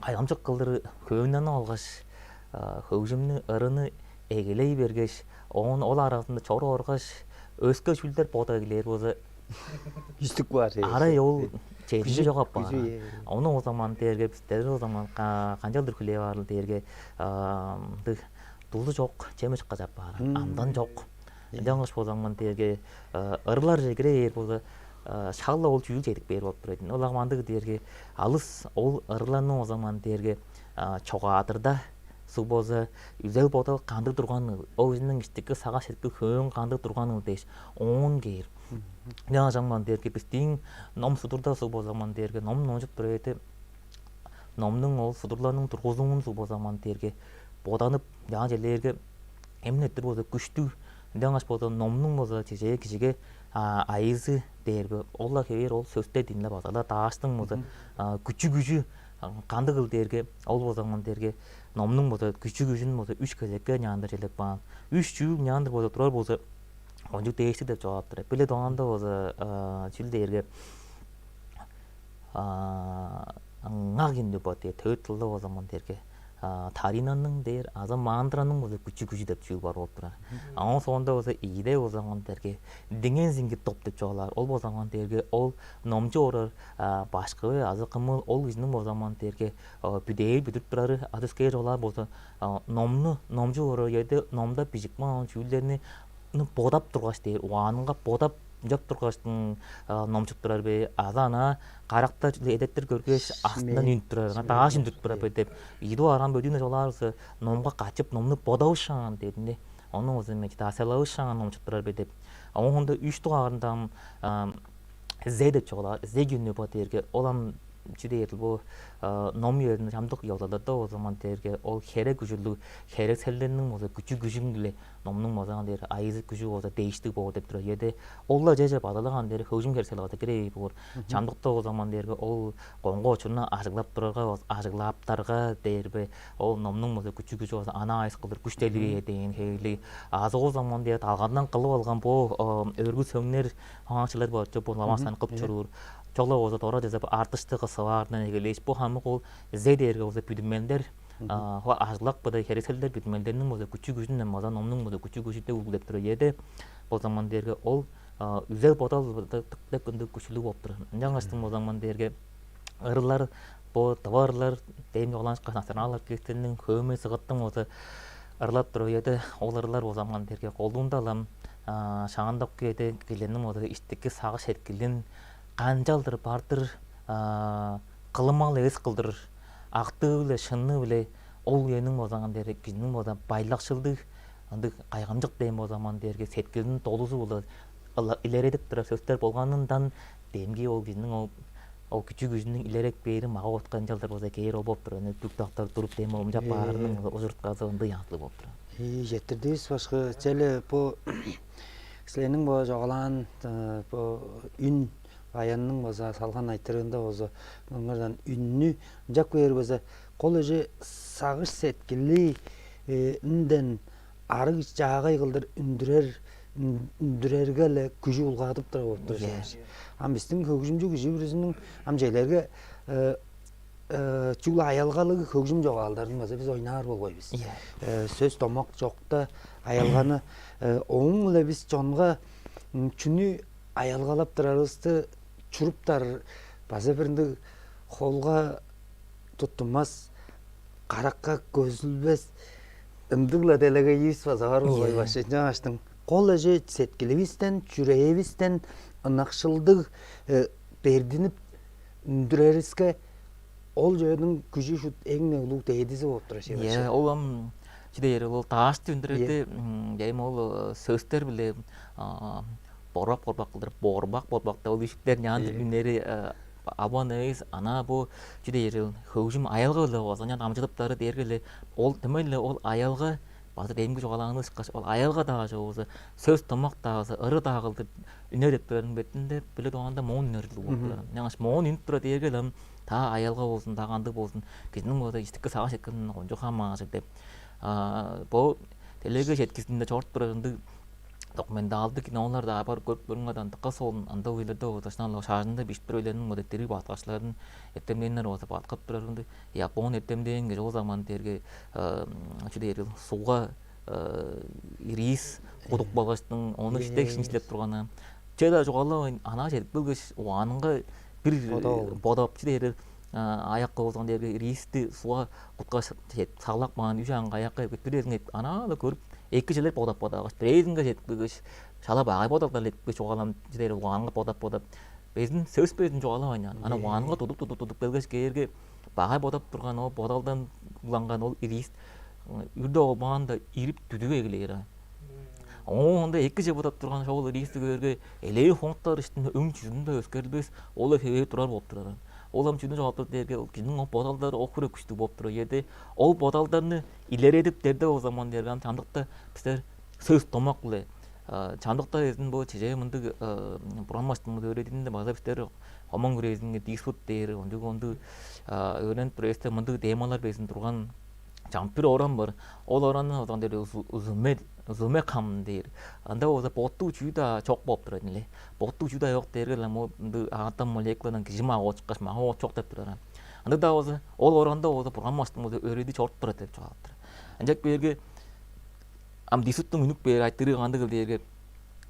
кайгамчык кылдыр көңүнөн алгаш хөгүмнү ырыны эгелей бергеш ол арасында чоро оргаш өскө шүлдер бода келер болсо Üstlük var. арай ол чейинде Gücü- жогап бар. gücü, Onu o zaman derge bizler o zaman kancadır küle var derge dulu çok çemiş kazap var. Andan çok. Жаңылыш болсаңман дерге ырылар жегире болса шагыла ол жүйүл жетик берип болуп турат. Ол агмандык дерге алыс ол ырыланын о заман дерге чогаатырда су болса үзел бодал кандык турган ол өзүнүн иштики сага шетки хөң кандык турганын деш оң кейир. Жаңа заман дерге биздин ном судурда су болсаман дерге ном ножуп турат. Номдун ол судурларынын тургузуунун су болсаман дерге боданып жаңа жерлерге эмнеттер болсо күчтүү Даңаш болса номның болса жеже кишиге айызы дерби олла кебер ол сөзтө динде базада тааштың болса күчү канды кыл дерге ол болсаңан дерге номның болса күчүн болса 3 кезекке ñandır элек баан 3 чүүл ñandır болса турар болса онжук дейишти деп жооп турат. Биле доңанда болса чүл дерге аңагинде боте төт тылда болсаман дерге таринанның дер азам мандыранның болса күчү деп чүүл бар болуп турат. Анын соңунда болса ийде болсаңан дерге деңен зиңги топ деп жоолар. Ол болсаңан дерге ол номчу орор башкы азы кымыл ол кишинин болсаңан дерге бүдей бүтүп турары адыскер жоолар болса номчу орор жерде номда бижикман чүүлдерини бодап тургаш дер уанынга бодап жок тургаштын номчуп турар бе азана каракта эдеттер көргөч астынан үнүп турар тааш үнүп турар бе деп иду арам бөдүнө жоларсы номго качып номну бодабышан дединде onun uzun tasarlağı şanın olmuştur bir de. Onda 3 tuğarından zeyde çoğlar, zeygünlü baterge olan çiğdeydi bu nom yerine jamdık yolda da o zaman derge o gerek güçlü gerek sellerinin o gücünle nomnun mazan der ayızı gücü o da değişti bu deyip duruyor yedi. Onlar cece bağlanan der hücum gerçekler var gerek bu jamdıkta o zaman derge o kongo çuna açıklap durarga açıklaptarga der be o nomnun o gücü o ana ayız kılır güçlülüğe deyin heyli az o zaman der algandan kılıp algan bu örgü söngler hançılar var bu lamasan kıp çurur. Çoğla olsa doğru cezap artıştığı sıvardan egeleş bu hamı kol zeyderge olsa büdümelder o azlak bu da hereseller büdümellerinin olsa küçük gücünden mazan omnun olsa küçük gücüde uygulayıp duruyor yedi o zaman derge ol üzel botal tıklık gündü güçlü olup durur. Жаңаштың o zaman derge ırılar bu tavarlar deyim yoğlanışka nasyonallar kekterinin köme sıgıttың olsa ırılap duruyor yedi ol ırılar o zaman derge kolduğunda alam şağındaq köyde gelenin olsa işteki sağış etkilin Kanjaldır bardır kılmalı es kıldır aktı bile şınны bile ol yenin o zaman derek bizning o zaman baylakçıldı andi kaygamcık deyim o zaman derge setkilinin dolusu olur ileri edip durar sözler bolganından demgi ol bizning o ол küçük gücünün ilerek beri mağa otkan jalдар bolsa keyer o bop turany tük taxtar turup deme omjap barının ozurtkazy ынды ятlı bop turany. Жетирдиз башка челе бу силернин бу жоголан бу үн баянның болса салган айтырында болса мындан үннү жак бербесе кол эже сагыш сеткили үнден арыг жагай кылдыр үндүрерге эле күжү улгатып тура болуп турат. Ам биздин хөгүжүмчү күжү бирисинин ам жайларга чугла аялгалыгы хөгүжүм жогалдарын болса биз ойнаар болбойбуз. Сөз томок жокта аялганы оң эле биз чонга чүнү аялгалап турарыбызды чуруптар база биринде колга туттумас каракка көзүлбес ындыгла делеге ийиз базар болбой башы аштың кол эже сеткилибизден чүрээбизден ынакшылдык бердинип үндүрерибизге ол жөнүн күжү шут эң улуу тээдиси болуп турат. Ол чидер ол таашты үндүрөдө дайым ол сөздөр биле борбак кылдырып борбак болбакта ол ишиктерин янды күнleri абонейс ана бу чидер хөгүжүм аялга эле болсо янды амжылыптары дергеле ол темеле ол аялга базыр эмги жогалаңыз ышкаш ол аялга дагы жобосо сөз томок дагы ыры дагы кылдыр үнөрөп турардын бетинде биле доганда моон үнөрүлүп болуп турат. Яңаш моон үнүп тура дергеле та аялга болсун дагы андык болсун киздин болсо иштикке сагыш эткенин конжо хамаажы деп бул телеге жеткизинде чорт турганды документалдык кинолор да бар көрүп көрүнгөндөн тыкка сол анда ойлордо оташнал шаарында биштир ойлордун модеттери баткачлардын эттемденер болсо баткып турганды Япон эттемденге жол заман терге чидер сууга ирис кудук багачтын оны иштеп турганы чеда жоголо ана жетип келгеш уанынга бир бодоп чидер аякка болгон дерге иристи сууга куткаш саглак ман үжаңга аякка кетпиресиң ана да көрүп эки жылдар бодап безинге жетип келгеш шала багай бодоптар жетип жогалам жидер уанга бодоп безин сөз безин жогалабайна ана уанга тудуп келгеш кээрге багай бодоп турган о бодалдан уланган ол ирис үрдө болбаганда ирип түдүгө келер. Онда эки жыл бодоп турган ошол иристи көргө эле фондтор иштин өң жүзүндө өзгөрбөс ол себеби турар болуп турат. Ол амчыны жооптор дерге кинин бодалдары окура күчтүү болуп турат жерде ол бодалдарды илередип дерде о заман дерген чандыкта биздер сөз томок эле чандыкта эзин бу чеже мындык бурамаштын өрединде база биздер хомон күрезинге диспут дээр онду өрен престе мындык темалар безин турган жампир оран бар. Ол оранын одан дер үзүмө кам дейр. Анда оза боттуу жүйдө чок болуп турат эле. Боттуу жүйдө жок дерге мынды атом молекуладан кижима очкаш мага чок деп турат. Анда да оза ол оранда оза программаштын өреди чорт турат деп чыгаптыр. Анжак берге ам дисуттун үнүк бер айтыргандыгы дерге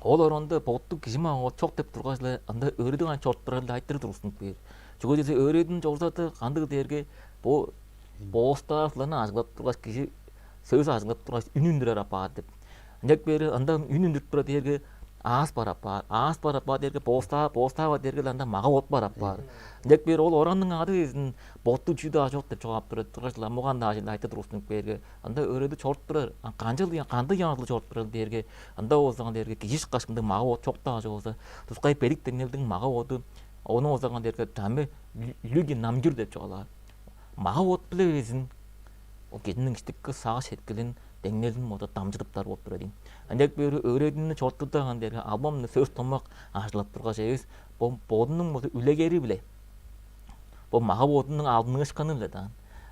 ол оранда боттуу кижима чок деп тургаш эле анда өредиген чорт турат эле айтырып турсун бер. Жого десе өредин жорсаты кандыгы дерге бу боостафланы ажыглап тургаш киши сөз ажыглап тургаш үнүндүрөр апа деп. Анжак бери анда үнүндүрүп турат дерге аас бар апа дерге боостаба дерге анда мага бот бар апа. Анжак бери ол оранын ады эзин боттуу жүйдө жок деп чыгап турат. Тургаш муганда ажыл айта турсун берге. Анда өрөдү чорт турар. Канды яңды чорт турар дерге. Анда озган дерге киши кашмында мага бот чок дагы болса. Тускай перик денелдин мага боду. Оны озган дерге тамы люги намжур деп чыгала. Мага бот билебизин о кединин иштикке сагыш эткилин деңнелдин мода дамжырыптар болуп турат. Андак бери өредүнү чорттурдаган дерге абамны сөз томок ажылап тургаш эбиз бодунун мода үлегери биле. Бу мага бодунун алдын ышканы биле да.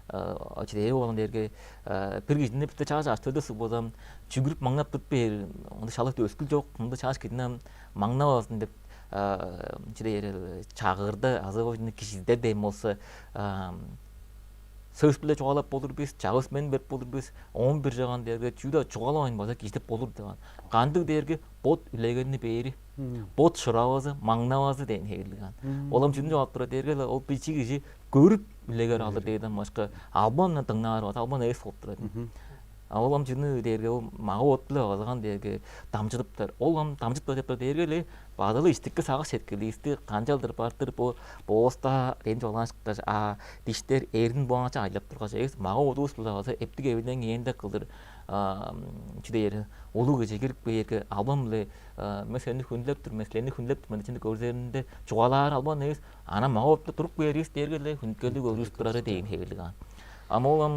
Очдей болгон дерге бир кишини битте чагаш ачтыдысы болсам жүгүрүп маңнап туруп бер. Онда шалат өскүл жок. Мында чагаш кетинем маңнабасын деп чидер чагырды азабы кишиде дейм болсо сөз биле жогалап болурбуз, чагыс мен берип болурбуз, 11 жаган дерге чүйдө жогалабайын болсо киштеп болур деген. Кандык дерге бот үлегени бери, бот шырабазы, маңнабазы деген хейлген. Олам чүнү жооп турат дерге ол бичи киши көрүп үлегер алды деген башка албанын тыңнаар, албан эс болуп турат. Олам жүні дерге маға отлы алған дерге дамжыдыптар. Олам дамжытпа деп дергеле бадылы истикке сағы сеткелі исти қанжалдыр бартыр боста рен жолан шықтар диштер эрин боңача айлап тұрғаша ес маға отуыз бұлағаса эптік евілден енді қылдыр жүдейері олу кеже керіп бейерге албамлы мәселені хүнлеп тұр мәселені хүнлеп тұр мәселені көрзерінде жуалар албан ес ана маға отты тұрып бейер ес дергеле хүнкелі көріз тұрары дейін хевіліған. Ама олам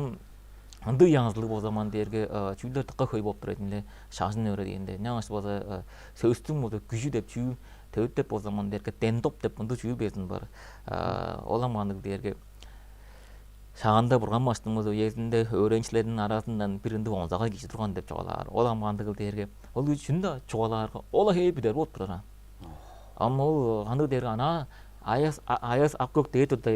ынды яңыздылық о zaman дерге чүйлер тұққа көй болып тұратынле шағын өрі дегенде наңыз болса сөздің болса күші деп чүй төт деп о zaman дерге дендоп деп ынды чүй безін бар оламандық дерге шағында бұрған маштың болса езінде өреншілердің арасынан бірінді онзаға кеші тұрған деп жоғалар оламандық дерге ол үшін да жоғаларға ола хей бідер болып тұрар ама ол андық дерге ана аяз ақкөк дей тұрда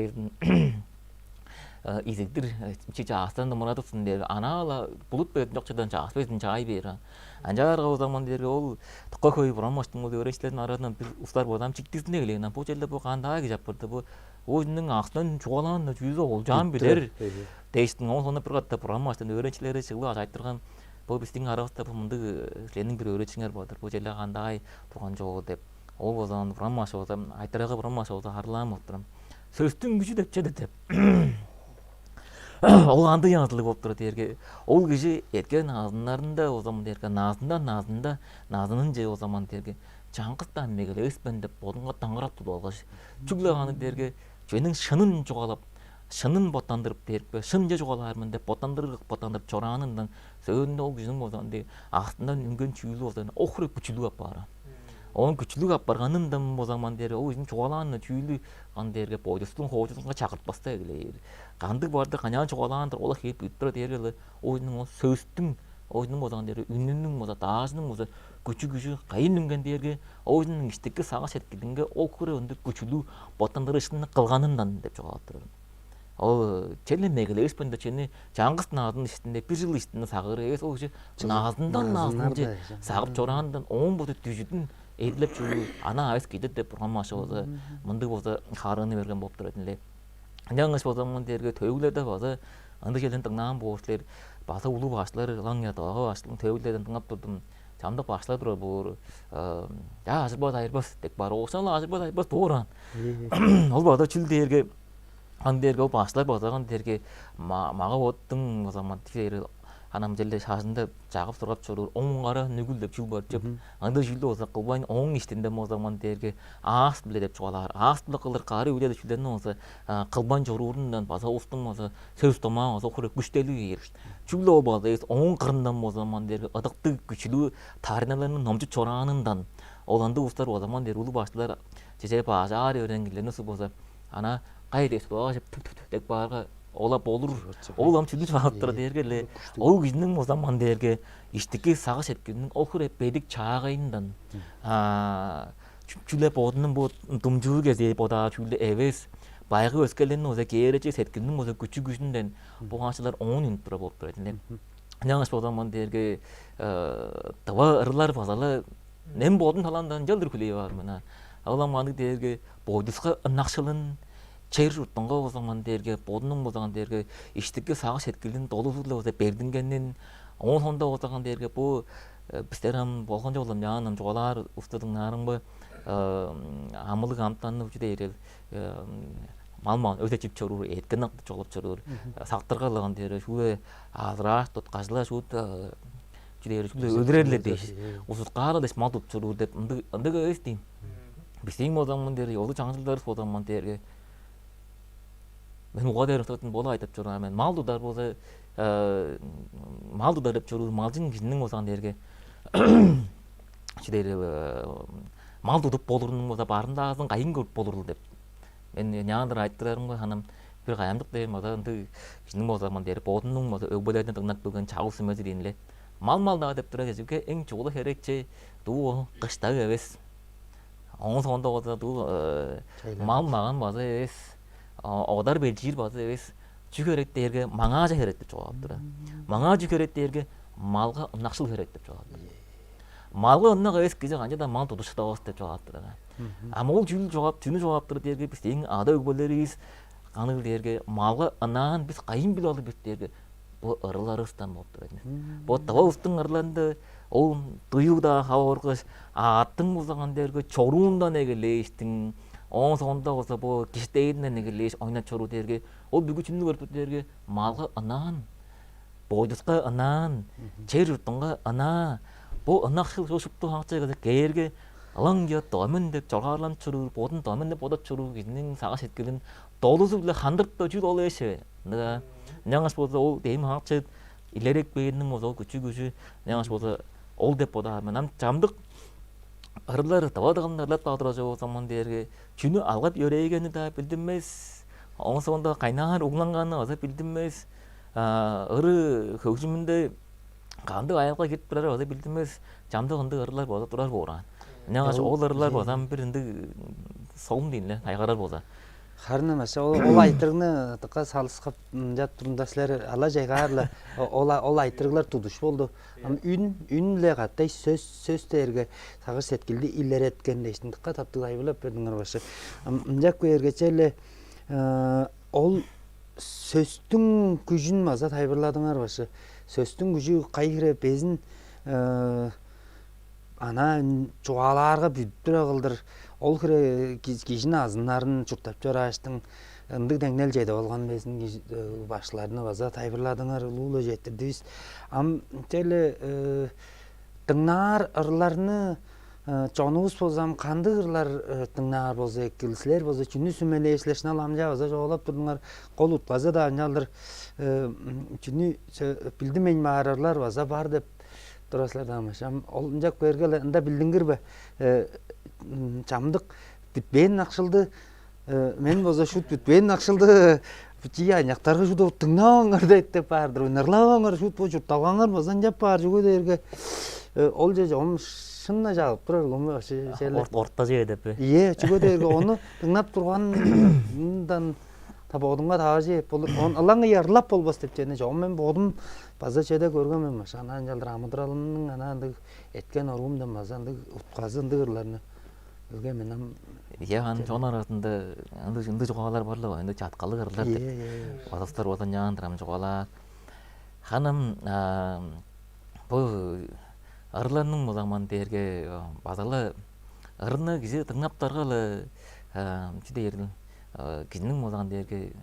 изектир чичи астан да мұратысын дерге анала бұлыт бетін жоқчадан жас бетін жай бері анжарға о zaman дерге ол тұққа көй бұран маштың ол өреншілердің арасынан бір ұстар бодам чиктісіне келеген бұл жерде бұл қандай кежап бұрды бұл өзінің астынан жоғалан жүзі ол жан білер дейістің ол соны бір қатта бұран маштың өреншілері шығылы ажайттырған бұл біздің арасында бұл мұнды сенің бір өреншіңер бадыр бұл жерде қандай тұрған жоғы деп ол о zaman бұран машы болса айтыраға бұран машы болса харлам отырым сөздің күші деп жеді деп ол андай яңатылы болып тұрады ерге ол кеше еткен назынларында о zaman дерге назының же о zaman дерге жаңғыстан мегеле өспен деп бодынға таңырап туды алғаш жүглағаны дерге жөнің шынын жоғалап шынын боттандырып дерге шын же жоғалармын деп боттандырып çoranından сөйінде ол кешінің о zaman дерге астынан үнген чүйлі о zaman охры күчілі ап бары оның күчілі ап барғанынан о zaman дерге ол кешінің жоғаланы чүйлі қан дерге бойдыстың хоғычысынға шақыртпасты әгілер қандық барды қанян жоғаландыр ола хейіп үттірі дергелі ойының о сөздің ойының о zaman дерге үнінің о дағызының о күчі қайын үнген дерге ойының іштікке саға сеткелінге ол көрі өнді күчілі боттандыры ішінің қылғанынан деп жоғалаттырыр ол чені мегілі өспенді чені жаңғыс назының ішінде бір жыл ішінде сағыры ес ол назından сағып çoranından оң боты түжідің еділіп жүру ана айыз кейді деп бұрған машы болса мұнды болса қарыны берген болып тұратынле жаңғыс болса мұн дерге төгілерді болса ынды келден тыңнаған болшылар басы ұлы башылар лаң ятағы башылың төгілерден тыңап тұрдым жамдық башылар тұрар бұл ажырбас айырбас тек бар оқсанла ажырбас айырбас болған ол бада чүл дерге андерге ол башылар болсаған дерге маға оттың о zaman анам жерде шашында жағып тұрғап жүрір оңғара нүгіл деп жүл бар жеп аңды жүлді олса қылбайын оң іштінде о zaman дерге ағас біле деп жоғалар ағас біле қылыр қары өледі жүлдені олса қылбайын жорурындан баса ұстың олса сөз томаң олса құры күштелі ер жүлді ол база оң қырындан о zaman дерге ыдықты күчілі тариналарының номчы çoranından оланды ұстар о zaman дер ұлы башылар жежеп ажар өреңгілеріне су болса ана қайды есі тек барға ола болур ол амчылы жаптыр дергеле ол кишинин о zaman дерге иштикке сага сеткенин охур эпедик чаагайындан чүле бодунун бу думжуу кезде бода чүле эвес байгы өскеленин озе керече сеткенин озе күчүгүшүнден бу аңчылар оң интро болуп турат эле жаңыз о zaman дерге таба ырлар базалы нем бодун таландан жалдыр күлей бар мына аламаны дерге бодуска ынакчылын чейр жұрттыңға о zaman дерге бодының о zaman дерге іштікке сағы сеткілдің долусылы озе бердінгеннен оң сонда о zaman дерге бұл біздерім болған жолым жаңым жоғалар ұстадың нарың ба амылық амтанып жүде ерел малман өте чип чорур еткен ақты жоғалып чорур сақтырға лаған дері шуы азырақ тұтқажыла шуыта жүде ерел шуды өдірерлер дейш ұсыз қары деш мал тұт чорур деп ындығы өз дейм біздің о zaman дері олы жаңжылдар о zaman дерге мен оға дәрі тұратын бола айтып жүрген мен мал дудар болса мал дудар деп жүру малдың кішінің болсаған дерге мал дудып болырының болса барында азын қайын көріп болырды деп мен жаңадыр айттырарым ғой ханым bir qayamdık deyim oda indi kişinin o zaman deri bodunun o ögbölerden tırnak bugün çağısı mezirинle mal da dep tura gejuke eng çoğulu herekçe du kışta eves onun sonunda o da du mal mağan bazı eves odar belçir bazı eves жүгерет дерге маңажа керек деп жауап тұр. Маңа жүгерет дерге малға ынақшыл керек деп жауап тұр. Малға ынақ әуес кезде қанжада мал тұтышы дауыс деп жауап тұр. Ама ол жүні жауап тұр дерге біз ең ада өгбөлеріз қаныл дерге малға ынағын біз қайын біл алып біз дерге bu ırılarıstan bolup duradi. Bu tawustun ırlarında o duyuda hawargys attın buzagан derge çoruundan egeleýişdiň. On sonda olsa bu kişdeýinden egeleýiş oyna çoru derge o bügüçünü görüp derge malga anan boýduska anan çer yurtunga ana bu anakşıl şoşuptu haqçaga gerge alan ya damen dep çorgarlan çuru bodun damen dep boda çuru gizning saga setgelin dolusu bile handırp jul oleşe nega ñaňaş bolsa ol deýim haqçy ilerek beýinniň bolsa küçük ñaňaş bolsa ol dep boda menam jamdyk arılar tawadaganlar tawdyrajy bolsaman derge çünü algap ýöregeni da bildirmez on sonda kaynar uglangany aza bildirmez ırı hövsümünde kandı ayakla gitip birer aza bildirmez jamdyk ındy arılar boza turar boran ñaňaş ol arılar bozan bir indi soğum diýinler aýgarar boza. Harna masa ol aytyrgyny tıka salyskyp jat turundaşlar ala jaýgarla ol aytyrgylar tuduş boldu. Am ünle gatay söz terge sagy setkildi iller etken deştin tıka tapdy aýbylap berdiňer başy. Jak bergeçele ol sözdün güjün mazat aýbyrladyňar başy. Sözdün güjü gaýry bezin ana çoğalarga büdür agıldır. Ol kire kişinin azınların çurtap çoraştın. Indyk deňnel jeýde bolgan bezin başlaryny baza taýbyrladyňar, ululy jetdirdiz. Am tele dıngnar ırlaryny çoğunuz bolsam kandy ırlar dıngnar bolsa ekilsler bolsa çünü sümele eşleşne alamja baza joğlap durdyňar. Kol utgaza da ñaldyr çünü bildimeň mararlar baza bar dep duraslar damaşam. Ol jak bergele ında bildiňir be. Çamdyk bütbeýin nakşyldy. Men bolsa şut bütbeýin nakşyldy. Bütçi aýaktarga şut dıngnaňar diýip bardyr. Nırlaňar şut bu jurtagaňar bolsan jap bar jugo derge. Ol jeje om şynna jagyp durar gomy şeýle. Orta jeýdep. Iýe, jugo derge onu dıngap turgandan tabagynga taýy bolur. On alaňy ýarlap bolbas dep jene jom men bodum baza çede görgenmen maşa. Ana jaldyr amydralynyň ana etken orumdan mazandy utgazy ındyrlaryny bilge menem Ýa-han şoň arasynda yndy jogalar barlygy, yndy çatkaly gyrlar dep. Adastar bolan ýandyram jogalar. Hanım bu arılarnyň bu zaman derge bazaly arıny gizi tıngap targaly juda ýerli kiziniň bu zaman derge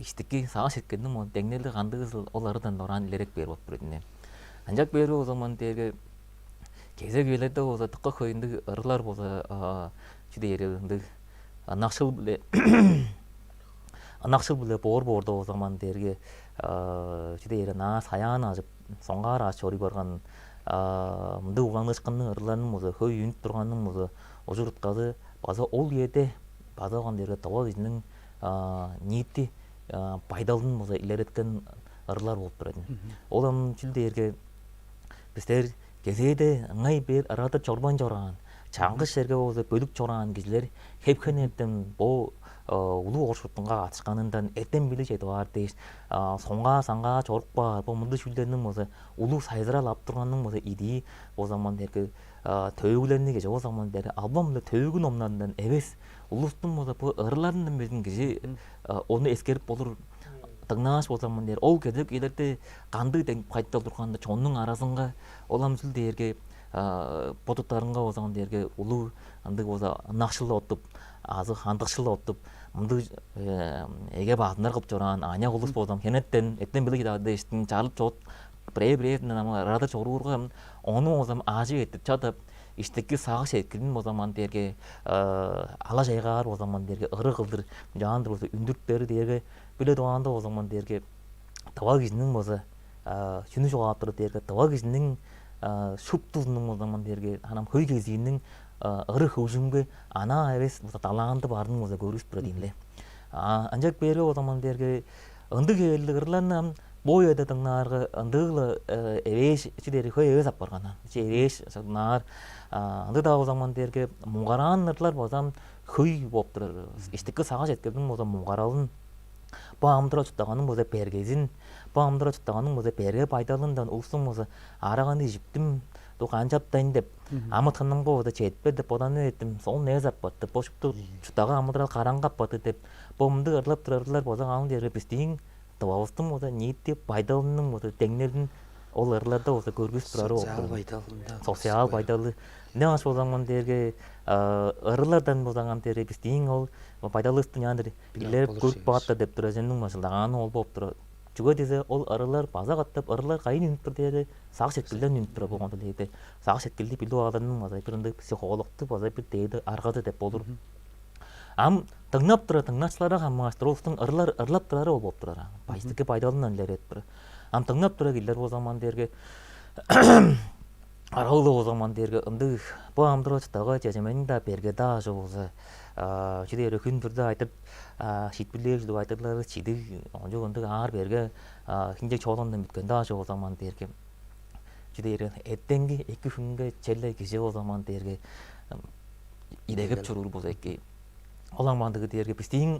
iştiki sağa setkendim o deňnelde gandygy olardan doran ilerek berip oturdy. Ancak beri o zaman derge Keze gelerde olsa tıkka koyunda arılar bolsa juda ýerli anakşıl bile borda o zaman derge juda ýerli nas haýan azyp soňgar açory bargan mundy ugaňyşkynyň arılarynyň bolsa höý ýünüp turganyň bolsa o jurtgazy baza ol ýerde bazagan derge tawa iziniň niýeti paýdalyn bolsa ileretken arılar bolup durady. Olam juda ýerge bizler Gezede ngay bir arada çorban çoran, çangı şerge bolsa bölük çoran kişiler hepkenetten bu ulu orşuttunga atışkanından etten bile jedi bar deyiş. Songa sanga çorukpa bu mundu şüllerinin bolsa ulu sayzıra lap turgannyň bolsa idi o zaman derge töýgülerini geje o zaman derge albamda töýgün omnandan ebes ulustun bolsa bu ırlaryndan bezin kişi onu eskerip bolur. Tıngnaş bolsaman der ol gezek ilerde kandy deň paýda turganda çoňnyň arasynga olam jul derge potutlarynga bolsaman derge ulu andy bolsa nakşyl otup azy handykşyl otup mundy ege bagyndar gyp joran aňa ulus bolsam henetten etten bile gidadi eştin çalyp çot bre nama arada çorurga onu bolsam azy etip çatyp işteki sağa şeklin o zaman derge ala jaýgar o zaman derge ırı kıldır jandyr bolsa ündürtleri derge bile doğanda o zaman derge tawa kişiniň bolsa şunu jogapdyr derge tawa kişiniň şuptunyň o zaman derge hanam höý geziniň ırı howjumge ana ebes bolsa talandy bardyň bolsa görüp duradiňle. Ancak beri o zaman derge ındy geldirlernem bu ýerde dıngnar ındygle ebeş içleri höý öz apargana. Ebeş nar ındy da o zaman derge mugaranlar bolsam höý bolup durar. İşteki sağa jetgenden bolsa mugaralyn bu amdyra tutaganyň bolsa bergezin, bu amdyra tutaganyň bolsa berge paýdalyndan ulsun bolsa aragandy jipdim, dokanjapdaýyn dep, amytgynyň bolsa jetpe dep odan etdim, sol nezap batdy, boşupdy tutaga amdyra karangap batdy dep, bomdy ırlap durarlar bolsa gaňy derge bizdiň тыбабыстың болса ниетте пайдалының болса теңнердің ол ырларда болса көргүс турары Социал пайдалында. социал пайдалы не аш болсаңман дерге ырлардан болсаңан дере біз дейін ол пайдалыстың яндыр илер көп баатта деп тұра жөннің масылдағаны ол болып тұра жүгө десе ол ырылар база каттап ырылар кайын үнүп тұр дере сақ шеткілден үнүп тұра болған дейді сақ шеткілді билу адамның мазай бір ынды психологты базай бір дейді арғады деп болыр ам тыңнап тұра тыңнашылары хаммастыр олстың ырлар ырлап тұрары ол болып тұрар байстыке пайдалынан лер ет бір ам тыңнап тұра келдер ол заман дерге аралды о заман дерге ынды bu амдырочтағы жежеменің да берге да жоғызы жүдері күн бірді айтып шитбілер жүді айтырлары чиді онжы ынды ар берге хинжек чоғландан бүткен да жоғы заман дерге жүдері әттенгі екі күнге челі кеше о заман дерге идегіп чұрыр болса еке олаңмандығы дерге біздің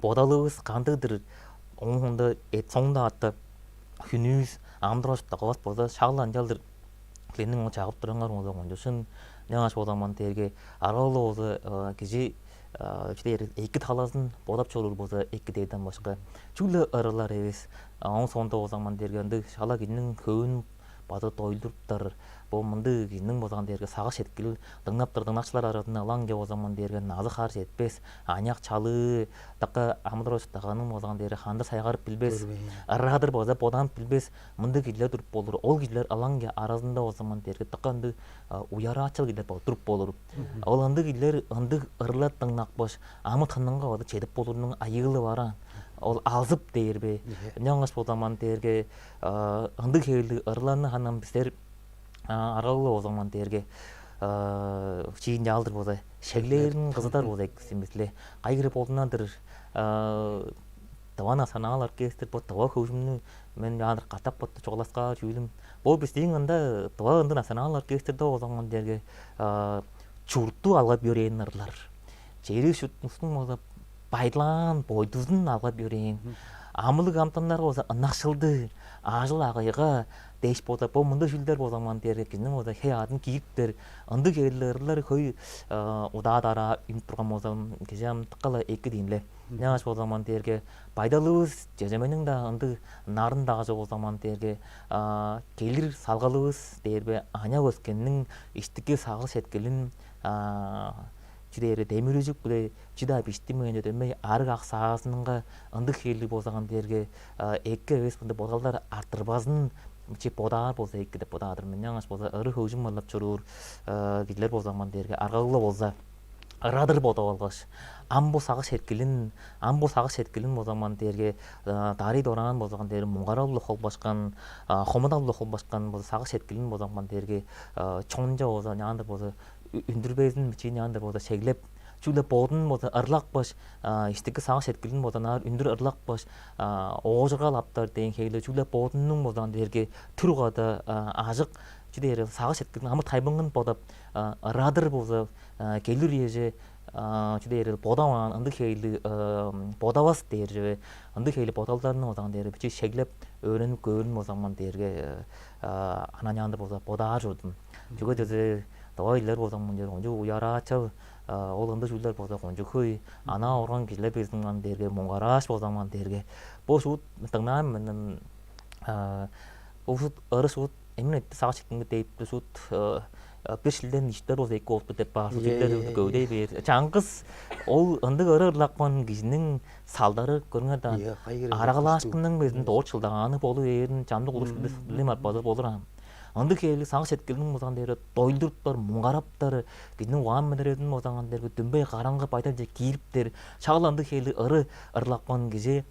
бодалығыз қандыдыр оңында әт соңда атты күніз амдырочтағы бас болса шағылан жалдыр клининг чагып турангар ода онжосын жаңаш бодаман терге аралы оды кижи жүдер эки таласын бодап чолур болса эки дейден башка чүлө ырылар эбес оң сонда озаман дергенди шала кинин көбүн бады тойлдурттар бу мынды кинин бозган дерге сага шеткил дыңнап дыңнакчылар арасында алаң кеп озаман дерген назы каршы этпес аняк чалы такка амдыроч таганын бозган дерге ханды сайгарып билбес ыррадыр боза бодан билбес мынды килер туруп болур ол килер алаң арасында озаман дерге такканды уярачыл килер туруп болур ол ынды килер ынды ырлар дыңнак бош амы тынныңга ода чедип болурунун айыгылы бара ол алзып дейрбе жаңаш бодаман дерге ынды келди ырларны ханам биздер аралы озаман дерге чийинде алдыр болса шеглерин кыздар болса эксимисле кайгырып болдунадыр тавана санаал оркестр бо тава көжүмнү мен андыр катап ботто чогласка жүүлүм бул биздин анда тава ында национал оркестрде озаман дерге чурту алга берейин ырлар жери шутмустун болса байлан бойдузун алга берейин амылык амтандар болса ынакшылды ажыл агайга деш болса бу мындай жүлдер болсаман дерге кинин болса хеадын кийиптер ынды келлерлер көй удаадара үнүп турган болса кежем тыккала эки дейинле жаңаш болсаман дерге пайдалыбыз жежеменин да ынды нарын дагы болсаман дерге келир салгалыбыз дербе аня өскеннин иштикке сагыл шеткелин жүдері демир үзүк биле жыда биштимени демей арык ак саасынга ындык хели болсаган дерге эки эбес мындай бодалдар артырбасын чи бодаар болса эки деп бодаадыр мен жаңаш болса ыры хөжүм марлап чуруур килер болсаман дерге аргагыла болса ырадыр бодап алгаш амбо сагыш эркилин болсаман дерге дарый доран болсаган дерге муңгараллы холбашкан хомодаллы холбашкан болса сагыш эркилин болсаман дерге чоңжа болса андыр болса үндүрбезин бичини андыр болса шеглеп чүлеп бодун болса ырлак баш иштики сагыш эркилин болса нар үндүр ырлак баш оожургал аптар деген хейле чүлеп бодунун болсаган дерге тургада ажык жүдері сагыш эркилин амы тайбыңын бодап ырадыр болса келир эже жүдері бодаман ынды хейли бодабас держе ынды хейли бодалдарны болсаган дерге бичи шеглеп өөрөнүп көөрүн болсаман дерге ананянды болса бодаа журдум жүгө дезе давайлар болсаман дерге онжу уярачыл ол ынды жүлдер болса онжу көй ана орган киле безинган дерге муңгараш болсаман дерге бу шут тыңнам менен бу шут ыры шут эмне сагыш эркинге дейт шут bir şilden işler olsa iki oldu деп бар şilder gövde bir чаңгыз ол ындык ыры ырлаккан кишинин салдары көрүңөр да аралашкындын безин 4 жылдаганы болуп эрин жамдык улуш билем арпады болурам ындык эли сагыш эркилин болсаган дери дойлдуруптар муңгараптар кишинин уан медересин болсаган дери дүмбөй караңгы пайда же кийиптер чагыл ындык эли ыры ырлаккан киши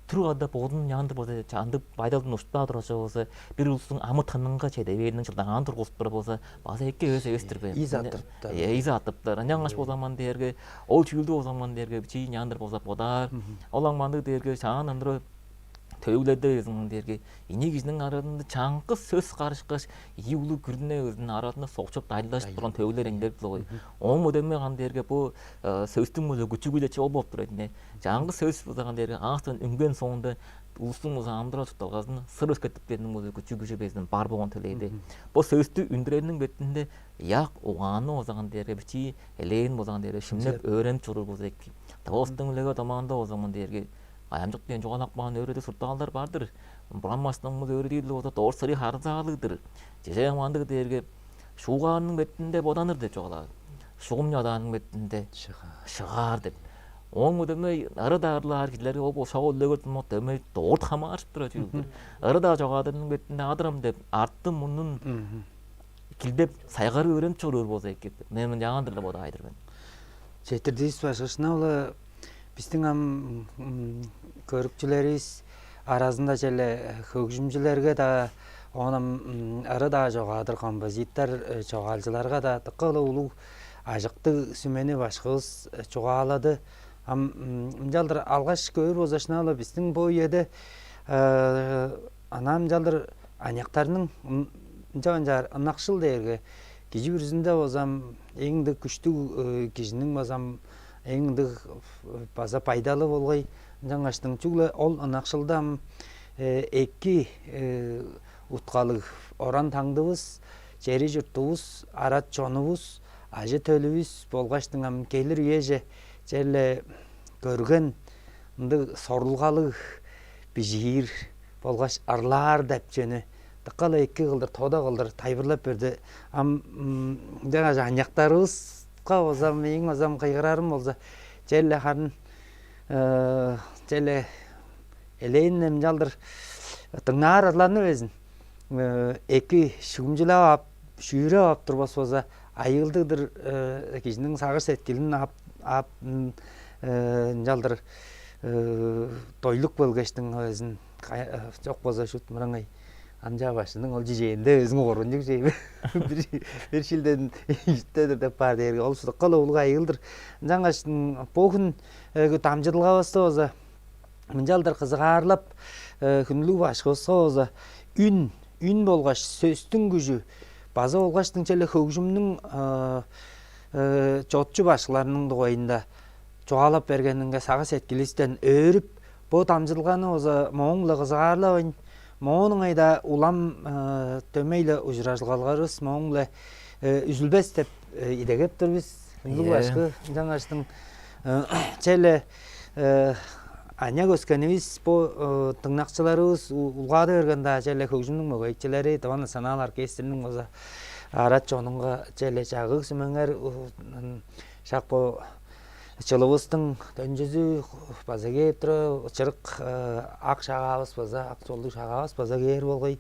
тургада бодун янды болса жанды пайдалдын ушта турачу болса бир улустун амы тынынга чедебелин жылдаган тургузуптар болса баса эки өз эстирбе изатыптар жаңаш болсаман дерге ол чүлдү болсаман дерге чи яндыр болса бодар олаңманды дерге чаан андыр төйлөдө өзүң дерге ине кишинин арасында чаңкы сөз карышкаш июлу күрүнө өзүнүн арасында сокчуп дайындашып турган төйлөр эңдер ой оң өдөмө кан дерге бу сөздүн мөзө күчүгүлө чоо болуп турат эне жаңгы сөз болсаган дерге аңактан үнгөн соңунда улустун муза амдыра тутталгасын сыр өскөтүптердин мөзө күчүгүчү безин бар болгон төлөйдү бу сөздү үндүрөнүн бетинде як угааны болсаган дерге элейин болсаган дерге шимнеп өөрөнүп чуруу болсо эки табостун элеге тамагында болсаман дерге Ayamcık diyen çoğalak bağın öğredi surtağlar vardır. Bulanmasınımız öğrediyle olsa doğru sarı harızağılıdır. Cezeyamandık derge şuğanın betinde bodanır de çoğalak. Şuğum yadanın betinde şığar dep. Oň ödeme arıdarlar kileri o şoğullu götürmek deme doğru tamaşıp durajydyr. Arıda jogadynyň betinde adyram dep arttım munun kildep saygary öğrenip çorur bolsa ekip. Men ýaňandyrla boda aýdyr ben. Çetirdiğiz başkasına ola bizden am körükçüleriz arasında jele hökümcülerge da onam arada jogadyr kompozitör çoğalcılarga da tıkalı ulu ajykty sümeni başkız çoğaladı. Am jaldır algaç köýür bozaşna ola bizden bu ýerde anam jaldır anyaktarynyň janjar anakşıl derge Gece birisinde bozam en de güçlü kişinin bozam en de baza paydalı bolgay jangaştın çünkü ol anakşıldam eki utkalık oran tangdыбыз jeri jurtubuz arat çonubuz ajı tölübüz bolgaştın am gelir yeje jelle görgen ındı sorulgalık bijir bolgaş arlar dep jönü Tıkalı iki kıldır, toda kıldır, taybırlap berdi. Am dena janyaktarыбызга ozam, meň ozam kıygırarım bolsa, jelle harın, jelle eleýinem jaldır, tıngnar arlanyp ezin. Eki şugumjulap ap, şüýre ap turbas bolsa, ayıldıdır kişinin sagır setkilini ap jaldır toyluk bolgaçtın özün, jok bolsa şut mırаңay. Anja başının ol jejende özüň gorunjuk jeybi. Bir şilden iştedir dep bar derge. Ol şuda kala ulga ayıldır. Jangaştın boğun tamjydylga basta oza. Mınjaldır kızıgarlap hünlü başga oza. Ün bolgaç sözdün güjü. Baza bolgaçtın çele hökümniň jotçu başlarynyň doýynda çoğalap bergeniňe saga setkilisten örüp bu tamjydylgany oza moňla kızıgarlap Moğunun ayda ulam tömeyle ujrajgalgarız, moğunla üzülbes dep idegeptir biz. Bu başka jangaştın çele anya göskenimiz bu tıngnakçılarыбыз ulgada bergende çele hökümniň mögöýçileri, Taban Sanal Orkestriniň oza arat çonunga çele çagık sümeňer şak bu Çılıbıztың dönjüzü baza gelip tura, çırık ak şagabız baza, ak çoldu şagabız baza gelir bolgay.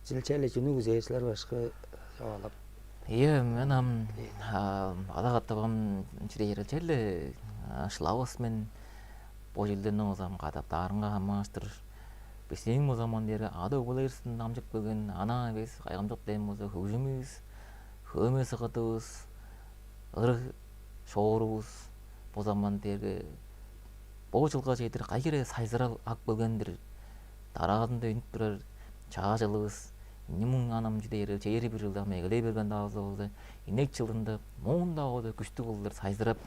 Çilçeli jünü güzeyçiler başka şagalap. Iya, men ada gattabam çireyir çelle şlavas men bu jilden ozam gadap darınga hamaştır. Bizim o zaman deri ada olayırsın namjıp bugün ana biz aygamjak dem oza hüjümüz, höme sıkıtыбыз, ırık şoğurubuz, bu zaman dergi bu жылga жейдир кайкере сайзырап ак бөлгендир. Дарагында үнүп турар чага жылыбыз. Немун анам жидери жери бир жылда мегелей берген дагы болду. Инек жылында моунда ода күчтүү кылдыр сайзырап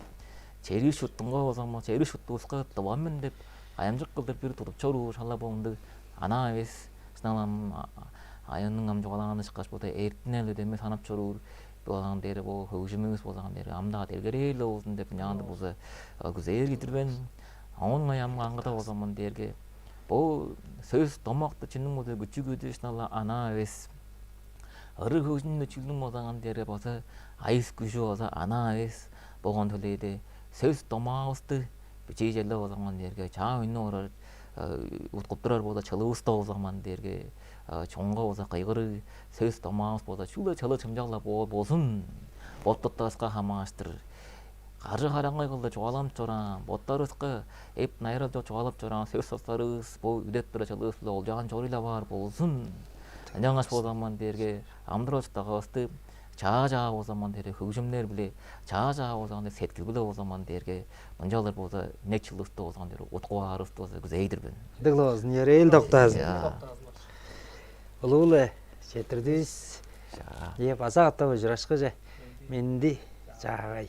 жери шуттунга бозама жери шуттубузга табамын деп аямжык кылдыр бир туруп чору шала болду. Ана эбес сыналам аянның ам жогалаганы чыккач бота эртин эле деме санап чору болған дері бұл хөкүмүңүз болған дері амдаға делгерейлі болсын деп жаңды болса күзейер кетірбен оның аямға аңғыда болсамын дерге бұл сөз томақты чынның болса күчі көдешнала ана әвес ыры көзінің өчілдің болған дері болса айыз күші болса ана әвес болған төлейді сөз томағысты бүчей желі болған дерге жаңа үнні орар ұтқып тұрар болса чылыбыста болған дерге чоңга болса кайгыры сөз тамагыбыз болса шулай чалы чымжаглап болсун боттоттаска хамаштыр кары караңгай кылды чугалам чорам боттарыбызга эп найрап чугалап чорам сөз состарыбыз бул үдеп тура чалыбыз олжаган чорuyla бар болсун жаңаш болсаман дерге амдырочтагыбызды жаа болсаман дерге хөкүмдөр биле жаа болсаман сеткил биле болсаман дерге мынжалар болса нек чылыбызды болсаман дерге уткубарыбызды болса күзейдирбин Dıglaz niyereyil doktaz. Улууле çetirdiz. Ye basa atta ujraşkı je. Mendi çağay.